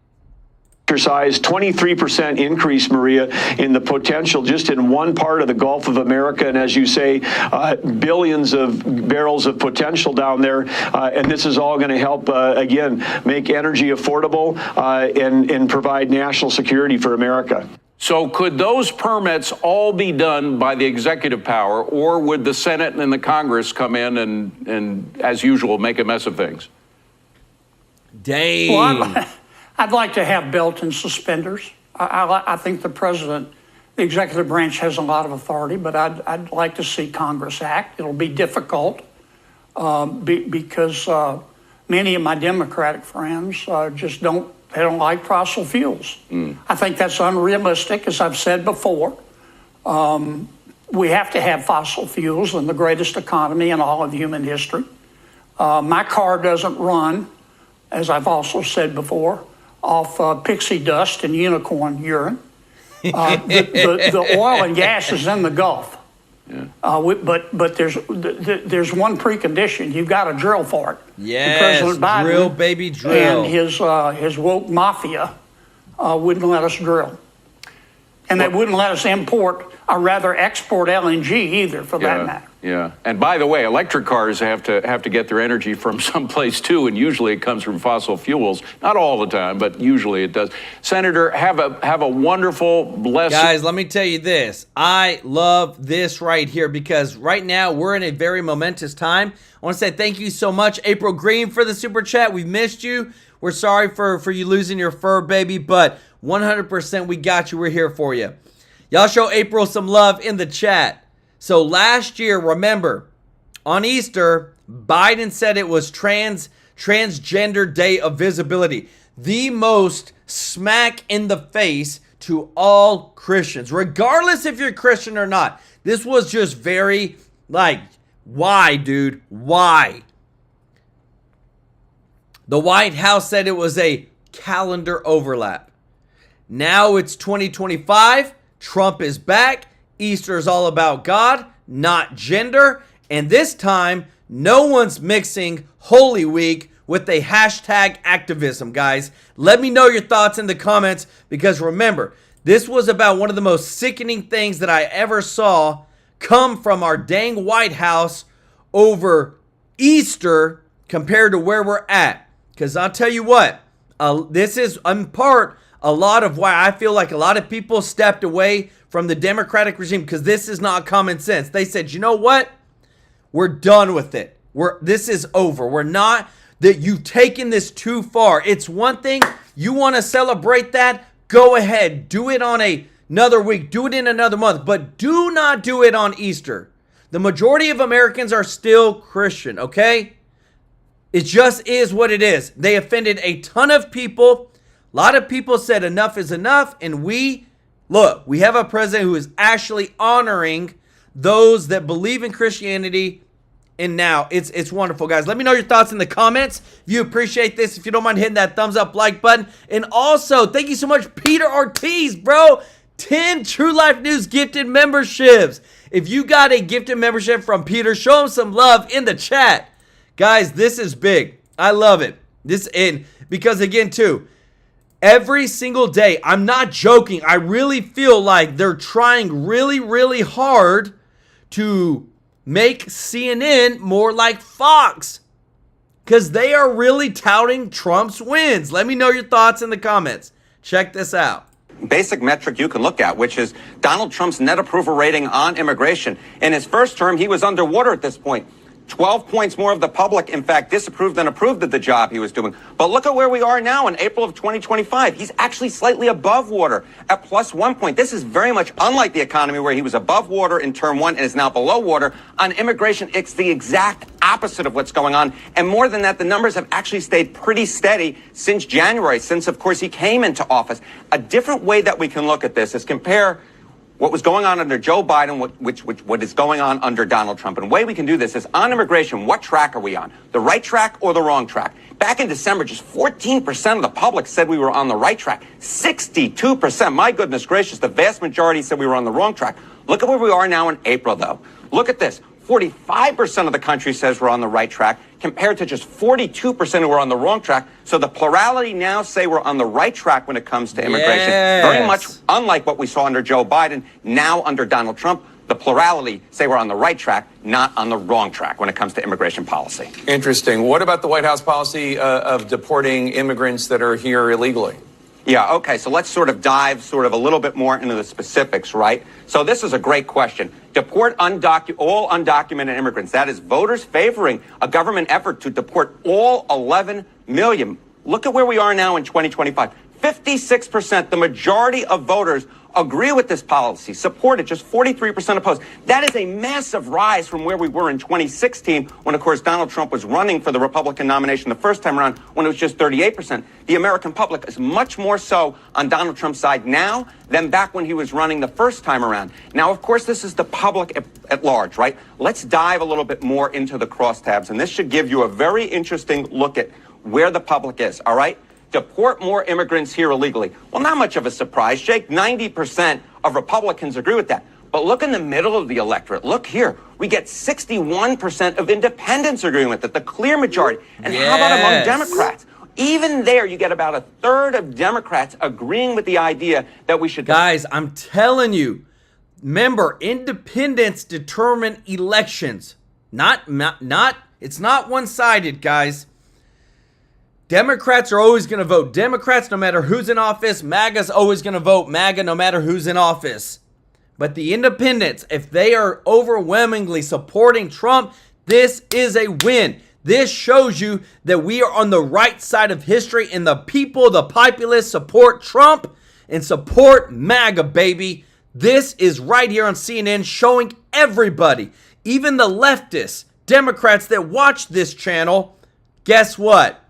exercise, 23% increase, Maria, in the potential just in one part of the Gulf of America. And as you say, billions of barrels of potential down there. And this is all going to help, again, make energy affordable and provide national security for America. So could those permits all be done by the executive power, or would the Senate and the Congress come in and as usual, make a mess of things? Dang. Well, I'd like to have belt and suspenders. I think the president, the executive branch has a lot of authority, but I'd like to see Congress act. It'll be difficult because many of my Democratic friends just don't like fossil fuels. I think that's unrealistic, as I've said before. We have to have fossil fuels in the greatest economy in all of human history. My car doesn't run, as I've also said before, off pixie dust and unicorn urine. The oil and gas is in the Gulf. Yeah. But there's one precondition. You've got to drill for it. Yes, President Biden drill, baby, drill. And his woke mafia wouldn't let us drill. And they wouldn't let us import, or rather export LNG either, for that matter. Yeah. And by the way, electric cars have to get their energy from someplace too, and usually it comes from fossil fuels. Not all the time, but usually it does. Senator, have a wonderful, blessed... Guys, let me tell you this. I love this right here because right now we're in a very momentous time. I want to say thank you so much, April Green, for the super chat. We've missed you. We're sorry for you losing your fur, baby, but 100% we got you. We're here for you. Y'all show April some love in the chat. So last year, remember, on Easter, Biden said it was Transgender Day of Visibility. The most smack in the face to all Christians, regardless if you're Christian or not. This was just very, why, dude? Why? The White House said it was a calendar overlap. Now it's 2025. Trump is back. Easter is all about God, not gender. And this time, no one's mixing Holy Week with a hashtag activism, guys. Let me know your thoughts in the comments because remember, this was about one of the most sickening things that I ever saw come from our dang White House over Easter compared to where we're at. Because I'll tell you what, this is in part a lot of why I feel like a lot of people stepped away from the Democratic regime because this is not common sense. They said, you know what? We're done with it. This is over. We're not, that you've taken this too far. It's one thing, you want to celebrate that, go ahead. Do it on another week. Do it in another month. But do not do it on Easter. The majority of Americans are still Christian, okay? It just is what it is. They offended a ton of people. A lot of people said enough is enough. And we have a president who is actually honoring those that believe in Christianity. And now it's wonderful, guys. Let me know your thoughts in the comments. If you appreciate this, if you don't mind hitting that thumbs up like button. And also, thank you so much, Peter Ortiz, bro. 10 True Life News gifted memberships. If you got a gifted membership from Peter, show him some love in the chat. Guys, this is big. I love it. Because again, too, every single day, I'm not joking. I really feel like they're trying really, really hard to make CNN more like Fox. Because they are really touting Trump's wins. Let me know your thoughts in the comments. Check this out. Basic metric you can look at, which is Donald Trump's net approval rating on immigration. In his first term, he was underwater at this point. 12 points more of the public, in fact, disapproved than approved of the job he was doing. But look at where we are now in April of 2025. He's actually slightly above water at +1 point. This is very much unlike the economy where he was above water in term one and is now below water. On immigration, it's the exact opposite of what's going on. And more than that, the numbers have actually stayed pretty steady since January, since, of course, he came into office. A different way that we can look at this is compare what was going on under Joe Biden, what is going on under Donald Trump. And the way we can do this is on immigration, what track are we on? The right track or the wrong track? Back in December, just 14% of the public said we were on the right track. 62%, my goodness gracious, the vast majority said we were on the wrong track. Look at where we are now in April, though. Look at this. 45% of the country says we're on the right track. compared to just 42% who were on the wrong track. So the plurality now say we're on the right track when it comes to immigration. Very much unlike what we saw under Joe Biden, now under Donald Trump. The plurality say we're on the right track, not on the wrong track when it comes to immigration policy. Interesting. What about the White House policy of deporting immigrants that are here illegally? Yeah, okay, so let's sort of dive a little bit more into the specifics, right? So this is a great question. Deport all undocumented immigrants. That is voters favoring a government effort to deport all 11 million. Look at where we are now in 2025. 56%, the majority of voters agree with this policy, support it, just 43% opposed. That is a massive rise from where we were in 2016 when, of course, Donald Trump was running for the Republican nomination the first time around when it was just 38%. The American public is much more so on Donald Trump's side now than back when he was running the first time around. Now, of course, this is the public at large, right? Let's dive a little bit more into the crosstabs, and this should give you a very interesting look at where the public is, all right? Deport more immigrants here illegally. Well, not much of a surprise, Jake. 90% of Republicans agree with that. But look in the middle of the electorate. Look here. We get 61% of independents agreeing with it, the clear majority. And how about among Democrats? Even there, you get about a third of Democrats agreeing with the idea that we should... Guys, I'm telling you, remember, independents determine elections. It's not one-sided, guys. Democrats are always going to vote Democrats no matter who's in office. MAGA's always going to vote MAGA no matter who's in office. But the independents, if they are overwhelmingly supporting Trump, this is a win. This shows you that we are on the right side of history and the people, the populace, support Trump and support MAGA, baby. This is right here on CNN showing everybody, even the leftists, Democrats that watch this channel, guess what?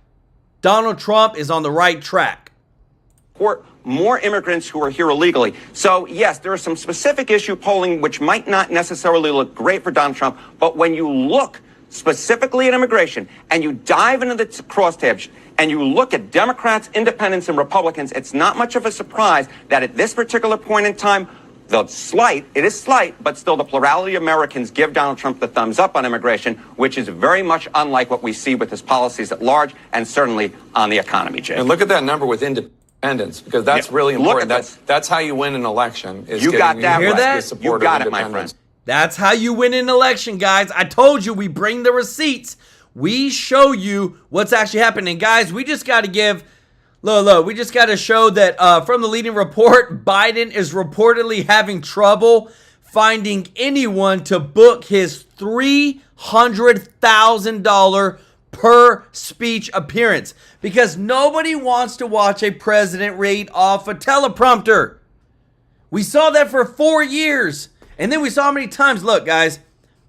Donald Trump is on the right track. More immigrants who are here illegally. So, yes, there is some specific issue polling which might not necessarily look great for Donald Trump, but when you look specifically at immigration and you dive into the crosstabs and you look at Democrats, independents, and Republicans, it's not much of a surprise that at this particular point in time, it is slight, but still the plurality of Americans give Donald Trump the thumbs up on immigration, which is very much unlike what we see with his policies at large and certainly on the economy, Jay. And look at that number with independents, because that's really important. That's how you win an election. You got that right. You got it, my friend. That's how you win an election, guys. I told you we bring the receipts. We show you what's actually happening. Guys, we just got to give... Look, we just got to show that from the leading report, Biden is reportedly having trouble finding anyone to book his $300,000 per speech appearance because nobody wants to watch a president read off a teleprompter. We saw that for 4 years. And then we saw how many times, look, guys,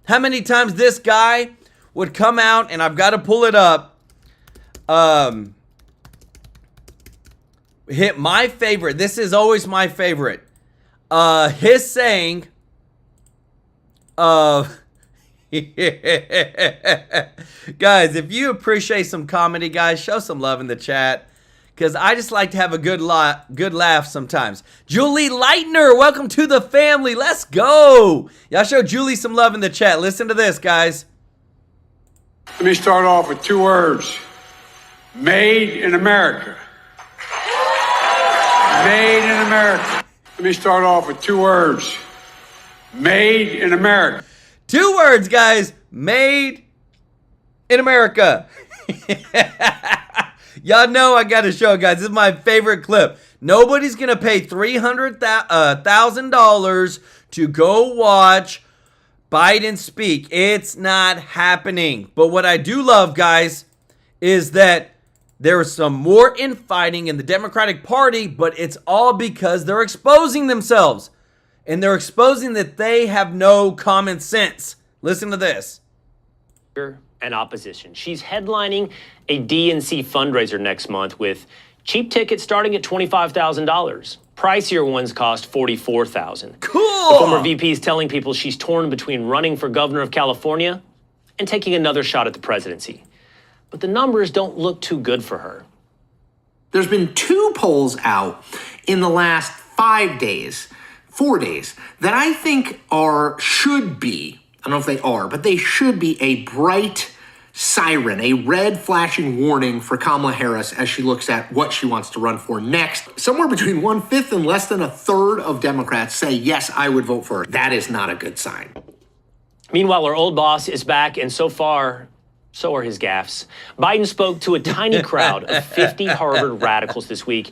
how many times this guy would come out, and I've got to pull it up, hit my favorite. This is always my favorite. His saying, guys, if you appreciate some comedy, guys, show some love in the chat. Because I just like to have a good laugh sometimes. Julie Leitner, welcome to the family. Let's go. Y'all show Julie some love in the chat. Listen to this, guys. Let me start off with 2 words. Made in America. Made in America. Let me start off with 2 words. Made in America. 2 words, guys. Made in America. Y'all know I got to show, guys. This is my favorite clip. Nobody's going to pay $300,000 to go watch Biden speak. It's not happening. But what I do love, guys, is that there is some more infighting in the Democratic Party, but it's all because they're exposing themselves. And they're exposing that they have no common sense. Listen to this. And opposition. She's headlining a DNC fundraiser next month with cheap tickets starting at $25,000. Pricier ones cost $44,000. Cool. The former VP is telling people she's torn between running for governor of California and taking another shot at the presidency. But the numbers don't look too good for her. There's been 2 polls out in the last 4 days, that I think should be, I don't know if they are, but they should be a bright siren, a red flashing warning for Kamala Harris as she looks at what she wants to run for next. Somewhere between 1/5 and less than 1/3 of Democrats say, yes, I would vote for her. That is not a good sign. Meanwhile, our old boss is back, and so far, so are his gaffes. Biden spoke to a tiny crowd of 50 Harvard radicals this week,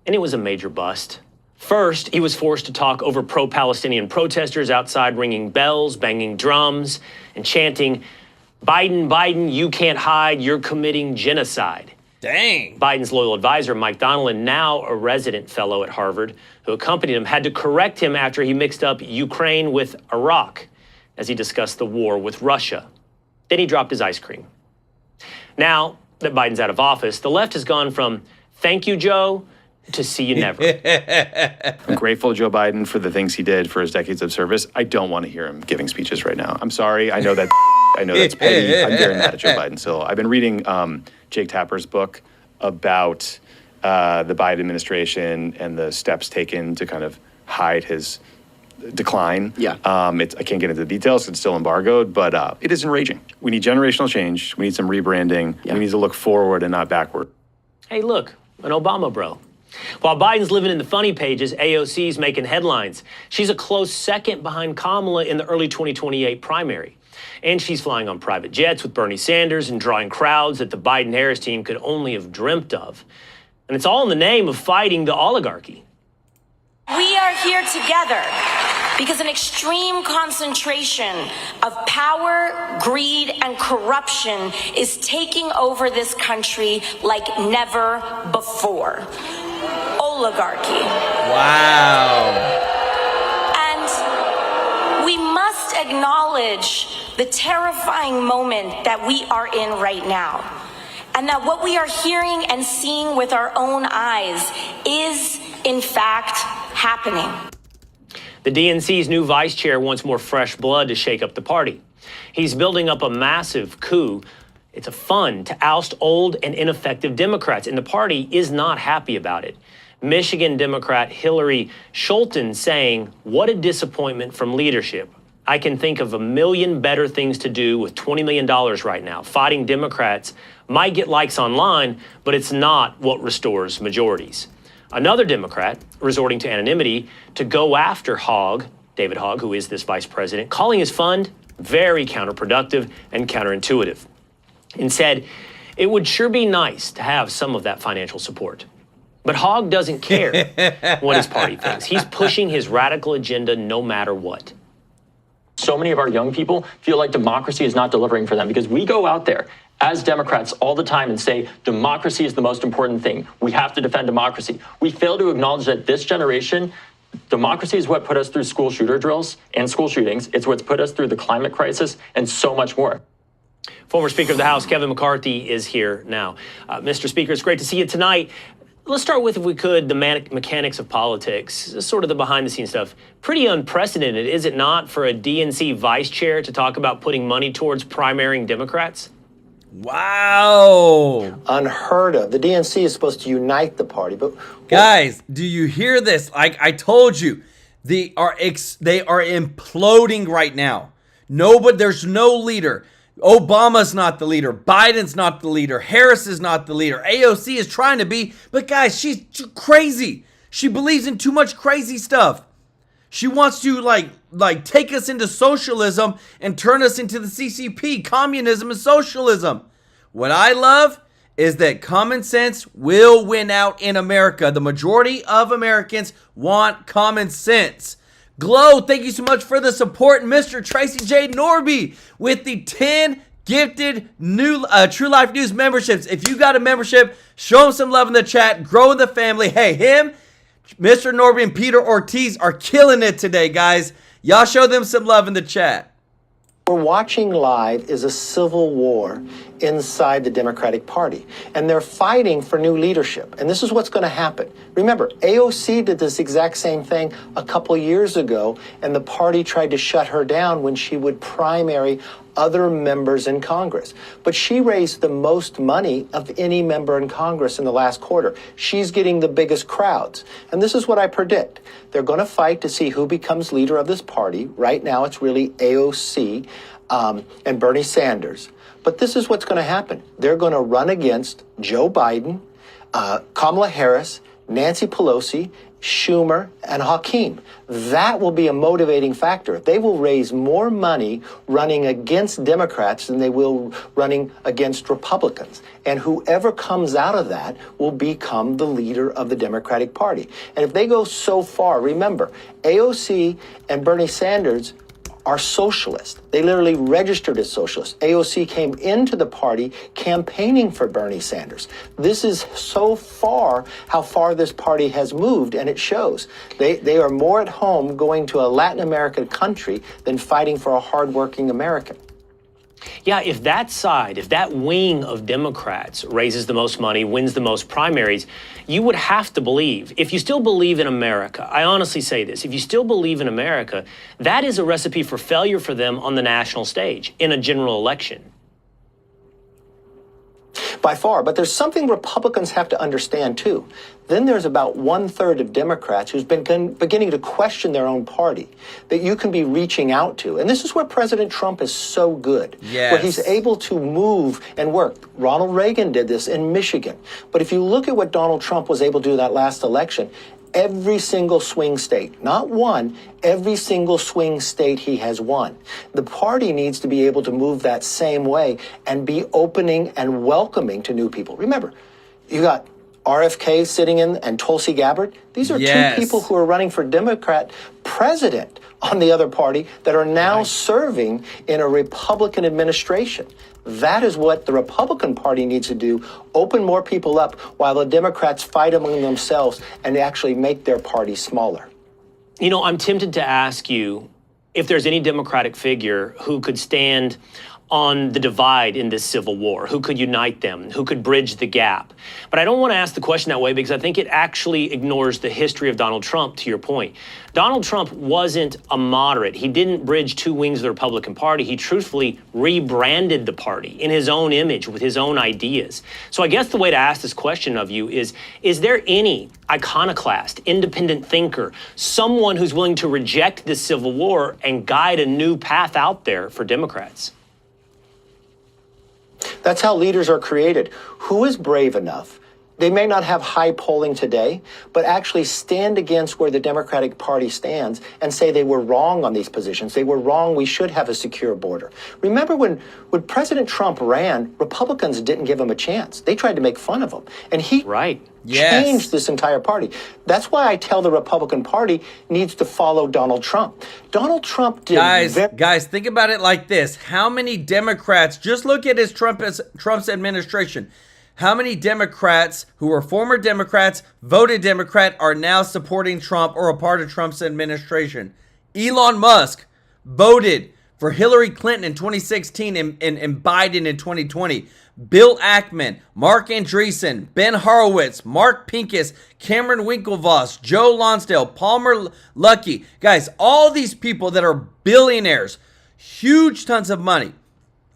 and it was a major bust. First, he was forced to talk over pro-Palestinian protesters outside ringing bells, banging drums, and chanting, "Biden, Biden, you can't hide, you're committing genocide." Dang. Biden's loyal advisor, Mike Donnellan, now a resident fellow at Harvard, who accompanied him, had to correct him after he mixed up Ukraine with Iraq as he discussed the war with Russia. Then he dropped his ice cream. Now that Biden's out of office, the left has gone from "thank you, Joe" to "see you never." I'm grateful to Joe Biden for the things he did for his decades of service. I don't want to hear him giving speeches right now. I'm sorry. I know that's petty. I'm very mad at Joe Biden still. I've been reading Jake Tapper's book about the Biden administration and the steps taken to kind of hide his decline. Yeah. I can't get into the details. It's still embargoed, but it is enraging. We need generational change. We need some rebranding. Yeah. We need to look forward and not backward. Hey, look, an Obama bro. While Biden's living in the funny pages, AOC's making headlines. She's a close second behind Kamala in the early 2028 primary. And she's flying on private jets with Bernie Sanders and drawing crowds that the Biden-Harris team could only have dreamt of. And it's all in the name of fighting the oligarchy. We are here together because an extreme concentration of power, greed, and corruption is taking over this country like never before. Oligarchy. Wow. And we must acknowledge the terrifying moment that we are in right now. And that what we are hearing and seeing with our own eyes is, in fact, happening. The DNC's new vice chair wants more fresh blood to shake up the party. He's building up a massive coup. It's a fund to oust old and ineffective Democrats, and the party is not happy about it. Michigan Democrat Hillary Scholten saying, "What a disappointment from leadership. I can think of a million better things to do with $20 million right now. Fighting Democrats might get likes online, but it's not what restores majorities." Another Democrat resorting to anonymity to go after Hogg, David Hogg, who is this vice president, calling his fund very counterproductive and counterintuitive, and said it would sure be nice to have some of that financial support. But Hogg doesn't care what his party thinks. He's pushing his radical agenda no matter what. So many of our young people feel like democracy is not delivering for them because we go out there as Democrats all the time and say democracy is the most important thing. We have to defend democracy. We fail to acknowledge that this generation, democracy is what put us through school shooter drills and school shootings. It's what's put us through the climate crisis and so much more. Former Speaker of the House Kevin McCarthy is here now. Mr. Speaker, it's great to see you tonight. Let's start with, if we could, the mechanics of politics, sort of the behind-the-scenes stuff. Pretty unprecedented, is it not, for a DNC vice chair to talk about putting money towards primarying Democrats? Wow. Unheard of. The DNC is supposed to unite the party, but guys, do you hear this? Like I told you, they are imploding right now. There's no leader. Obama's not the leader. Biden's not the leader. Harris is not the leader. AOC is trying to be, but guys, she's crazy. She believes in too much crazy stuff. She wants to like take us into socialism and turn us into the CCP, communism and socialism. What I love is that common sense will win out in America. The majority of Americans want common sense. Glow, thank you so much for the support. Mr. Tracy J. Norby with the 10 gifted new TrueLife News memberships. If you got a membership, show him some love in the chat. Grow in the family. Hey, him, Mr. Norby, and Peter Ortiz are killing it today, guys. Y'all show them some love in the chat. What we're watching live is a civil war inside the Democratic Party, and they're fighting for new leadership. And this is what's going to happen. Remember, AOC did this exact same thing a couple years ago, and the party tried to shut her down when she would primary other members in Congress. But she raised the most money of any member in Congress in the last quarter. She's getting the biggest crowds. And this is what I predict. They're going to fight to see who becomes leader of this party. Right now, it's really AOC. and Bernie Sanders. But this is what's going to happen. They're going to run against Joe Biden, Kamala Harris, Nancy Pelosi, Schumer, and Hakeem. That will be a motivating factor. They will raise more money running against Democrats than they will running against Republicans. And whoever comes out of that will become the leader of the Democratic Party. And if they go so far, remember, AOC and Bernie Sanders are socialists. They literally registered as socialists. AOC came into the party campaigning for Bernie Sanders. This is so far how far this party has moved, and it shows. They are more at home going to a Latin American country than fighting for a hardworking American. Yeah, if that side, if that wing of Democrats raises the most money, wins the most primaries, you would have to believe, if you still believe in America, I honestly say this, if you still believe in America, that is a recipe for failure for them on the national stage in a general election. By far, but there's something Republicans have to understand too. Then there's about 1/3 of Democrats who's been beginning to question their own party that you can be reaching out to. And this is where President Trump is so good, where he's able to move and work. Ronald Reagan did this in Michigan. But if you look at what Donald Trump was able to do that last election, every single swing state, not one, every single swing state he has won. The party needs to be able to move that same way and be opening and welcoming to new people. Remember, you got RFK sitting in and Tulsi Gabbard. These are two people who are running for Democrat president on the other party that are now serving in a Republican administration. That is what the Republican Party needs to do, open more people up while the Democrats fight among themselves and actually make their party smaller. You know, I'm tempted to ask you if there's any Democratic figure who could stand on the divide in this civil war, who could unite them, who could bridge the gap. But I don't want to ask the question that way because I think it actually ignores the history of Donald Trump, to your point. Donald Trump wasn't a moderate. He didn't bridge two wings of the Republican Party. He truthfully rebranded the party in his own image with his own ideas. So I guess the way to ask this question of you is there any iconoclast, independent thinker, someone who's willing to reject this civil war and guide a new path out there for Democrats? That's how leaders are created. Who is brave enough? They may not have high polling today, but actually stand against where the Democratic Party stands and say they were wrong on these positions. They were wrong. We should have a secure border. Remember when President Trump ran, Republicans didn't give him a chance. They tried to make fun of him. And he changed this entire party. That's why I tell the Republican Party needs to follow Donald Trump. Donald Trump did... Guys, think about it like this. How many Democrats, just look at Trump's administration, how many Democrats who were former Democrats, voted Democrat, are now supporting Trump or a part of Trump's administration? Elon Musk voted for Hillary Clinton in 2016 and Biden in 2020. Bill Ackman, Mark Andreessen, Ben Horowitz, Mark Pincus, Cameron Winklevoss, Joe Lonsdale, Palmer Luckey. Guys, all these people that are billionaires, huge tons of money.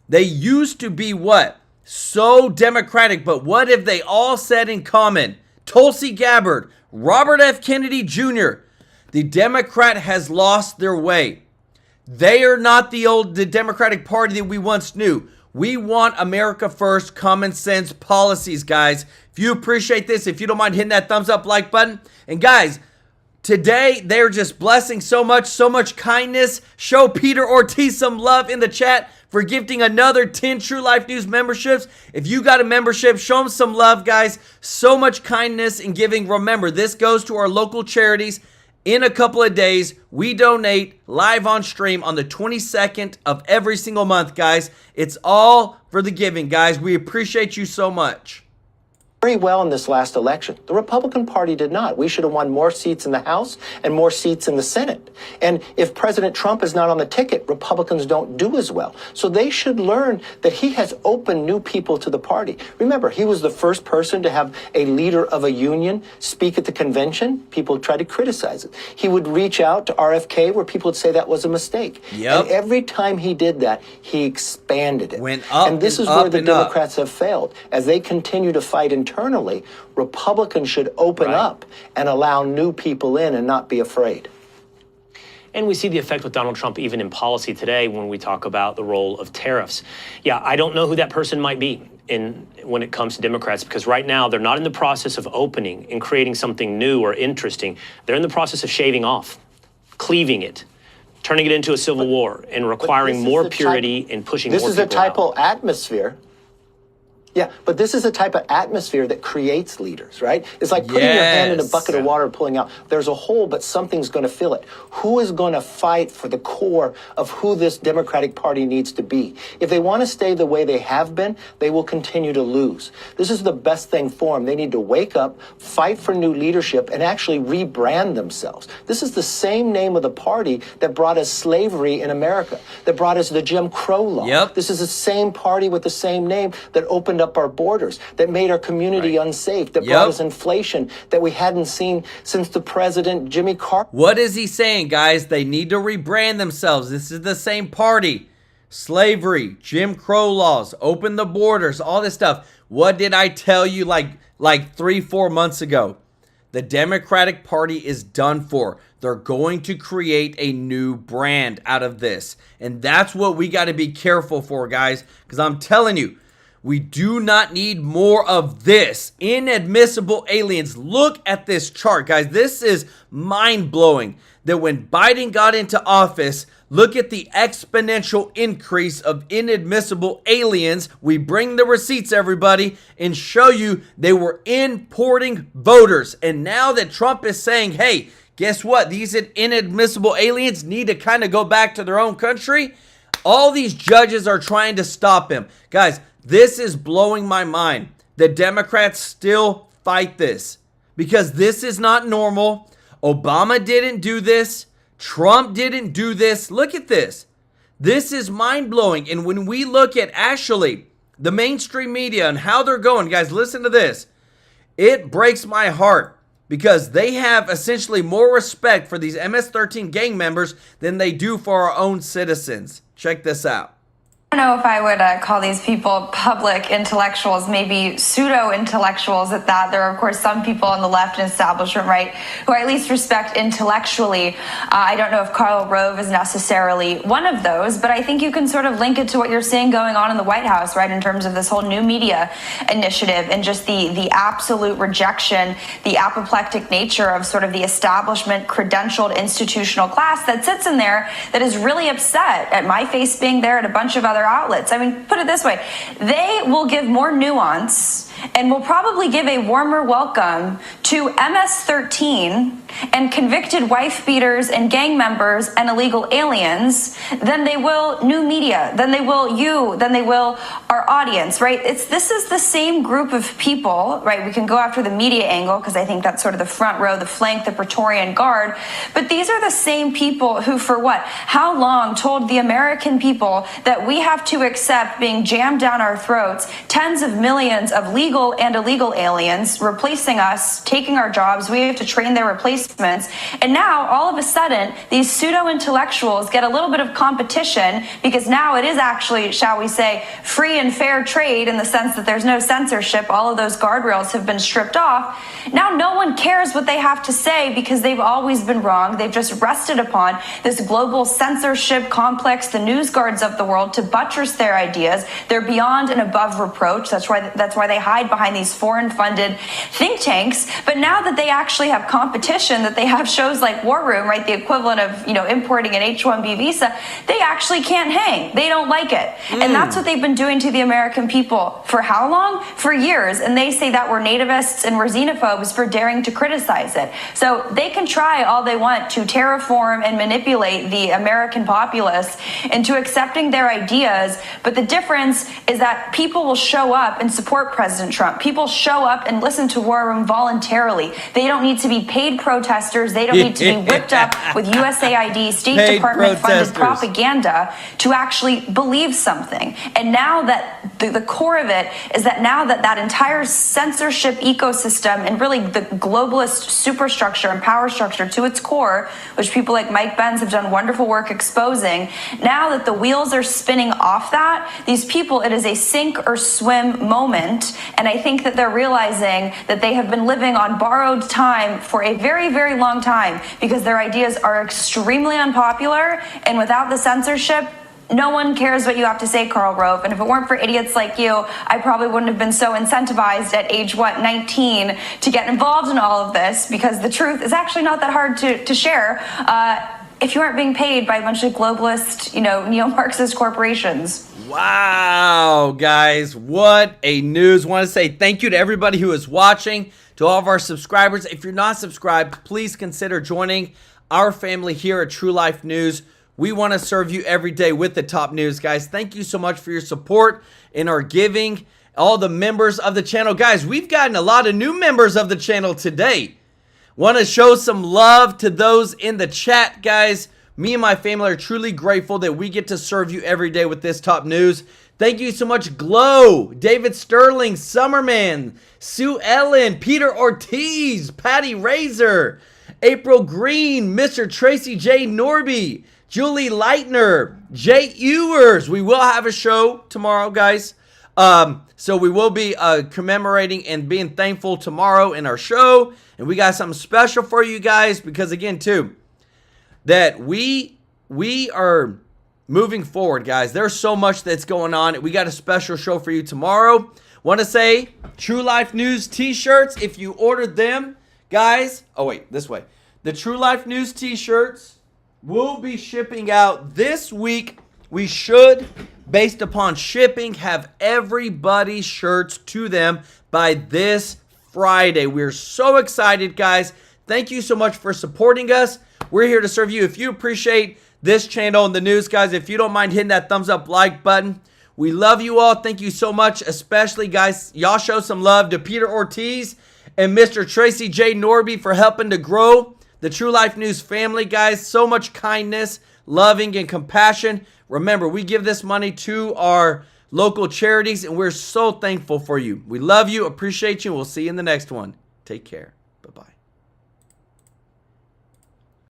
They used to be what? So Democratic, but what have they all said in common? Tulsi Gabbard, Robert F. Kennedy Jr. The Democrat has lost their way. They are not the Democratic Party that we once knew. We want America first, common sense policies, guys. If you appreciate this, if you don't mind hitting that thumbs up like button. And guys, today they're just blessing so much kindness. Show Peter Ortiz some love in the chat for gifting another 10 True Life News memberships. If you got a membership, show them some love, guys. So much kindness and giving. Remember, this goes to our local charities. In a couple of days, we donate live on stream on the 22nd of every single month, guys. It's all for the giving, guys. We appreciate you so much. Very well in this last election. The Republican Party did not. We should have won more seats in the House and more seats in the Senate. And if President Trump is not on the ticket, Republicans don't do as well. So they should learn that he has opened new people to the party. Remember, he was the first person to have a leader of a union speak at the convention. People tried to criticize it. He would reach out to RFK where people would say that was a mistake. And every time he did that, he expanded it. Went up and this is where the Democrats have failed. As they continue to fight internally, Republicans should open up and allow new people in and not be afraid. And we see the effect with Donald Trump even in policy today when we talk about the role of tariffs. Yeah, I don't know who that person might be when it comes to Democrats, because right now they're not in the process of opening and creating something new or interesting. They're in the process of shaving off, cleaving it, turning it into a civil war, and requiring more purity and pushing more people out. This is a type of atmosphere. Yeah, but this is the type of atmosphere that creates leaders, right? It's like putting your hand in a bucket of water, pulling out. There's a hole, but something's going to fill it. Who is going to fight for the core of who this Democratic Party needs to be? If they want to stay the way they have been, they will continue to lose. This is the best thing for them. They need to wake up, fight for new leadership, and actually rebrand themselves. This is the same name of the party that brought us slavery in America, that brought us the Jim Crow law. Yep. This is the same party with the same name that opened up our borders, that made our community unsafe, that brought us inflation that we hadn't seen since the president Jimmy Carter. What is he saying, guys? They need to rebrand themselves. This is the same party. Slavery, Jim Crow laws, open the borders, all this stuff. What did I tell you like 3-4 months ago? The Democratic Party is done for. They're going to create a new brand out of this. And that's what we got to be careful for, guys, because I'm telling you, we do not need more of this. Inadmissible aliens. Look at this chart, guys. This is mind-blowing that when Biden got into office, look at the exponential increase of inadmissible aliens. We bring the receipts, everybody, and show you they were importing voters. And now that Trump is saying, hey, guess what? These inadmissible aliens need to kind of go back to their own country. All these judges are trying to stop him. Guys, this is blowing my mind. The Democrats still fight this because this is not normal. Obama didn't do this. Trump didn't do this. Look at this. This is mind-blowing. And when we look at actually the mainstream media and how they're going, guys, listen to this. It breaks my heart because they have essentially more respect for these MS-13 gang members than they do for our own citizens. Check this out. I don't know if I would call these people public intellectuals, maybe pseudo-intellectuals at that. There are, of course, some people on the left and establishment right who I at least respect intellectually. I don't know if Karl Rove is necessarily one of those, but I think you can sort of link it to what you're seeing going on in the White House, right, in terms of this whole new media initiative and just the absolute rejection, the apoplectic nature of sort of the establishment credentialed institutional class that sits in there that is really upset at my face being there, at a bunch of other outlets. I mean, put it this way, they will give more nuance and will probably give a warmer welcome to MS-13 and convicted wife beaters and gang members and illegal aliens than they will new media, than they will you, than they will our audience, right? This is the same group of people, right? We can go after the media angle because I think that's sort of the front row, the flank, the Praetorian Guard. But these are the same people who, for what? How long told the American people that we have to accept being jammed down our throats, tens of millions of legal and illegal aliens replacing us, taking our jobs. We have to train their replacements. And now, all of a sudden, these pseudo-intellectuals get a little bit of competition because now it is actually, shall we say, free and fair trade in the sense that there's no censorship. All of those guardrails have been stripped off. Now no one cares what they have to say because they've always been wrong. They've just rested upon this global censorship complex, the news guards of the world, to buttress their ideas. They're beyond and above reproach. That's why they hide behind these foreign-funded think tanks. But now that they actually have competition, that they have shows like War Room, right, the equivalent of, you know, importing an H-1B visa, they actually can't hang. They don't like it. And that's what they've been doing to the American people for how long? For years. And they say that we're nativists and we're xenophobes for daring to criticize it. So they can try all they want to terraform and manipulate the American populace into accepting their ideas. But the difference is that people will show up and support President Trump. People show up and listen to War Room voluntarily. They don't need to be paid protesters. They don't need to be whipped up with USAID, State Department funded propaganda to actually believe something. And now that the core of it is that now that entire censorship ecosystem and really the globalist superstructure and power structure to its core, which people like Mike Benz have done wonderful work exposing, now that the wheels are spinning off that, these people, it is a sink or swim moment. And I think that they're realizing that they have been living on borrowed time for a very, very long time because their ideas are extremely unpopular. And without the censorship, no one cares what you have to say, Karl Rove. And if it weren't for idiots like you, I probably wouldn't have been so incentivized at age, 19, to get involved in all of this, because the truth is actually not that hard to share if you aren't being paid by a bunch of globalist, neo-Marxist corporations. Wow, guys, what a news. Want to say thank you to everybody who is watching, to all of our subscribers. If you're not subscribed, please consider joining our family here at TrueLife News. We want to serve you every day with the top news, guys. Thank you so much for your support and our giving. All the members of the channel. Guys, we've gotten a lot of new members of the channel today. Want to show some love to those in the chat, guys. Me and my family are truly grateful that we get to serve you every day with this top news. Thank you so much, Glow, David Sterling, Summerman, Sue Ellen, Peter Ortiz, Patty Razor, April Green, Mr. Tracy J. Norby, Julie Leitner, Jay Ewers. We will have a show tomorrow, guys. So we will be commemorating and being thankful tomorrow in our show. And we got something special for you guys because, again, too, that we are moving forward, guys. There's so much that's going on. We got a special show for you tomorrow. Want to say True Life News t-shirts, if you ordered them, guys. Oh, wait, this way. The True Life News t-shirts will be shipping out this week. We should, based upon shipping, have everybody's shirts to them by this Friday. We're so excited, guys. Thank you so much for supporting us. We're here to serve you. If you appreciate this channel and the news, guys, if you don't mind hitting that thumbs up like button, we love you all. Thank you so much, especially, guys. Y'all show some love to Peter Ortiz and Mr. Tracy J. Norby for helping to grow the True Life News family, guys. So much kindness, loving, and compassion. Remember, we give this money to our local charities, and we're so thankful for you. We love you, appreciate you, and we'll see you in the next one. Take care. Bye-bye.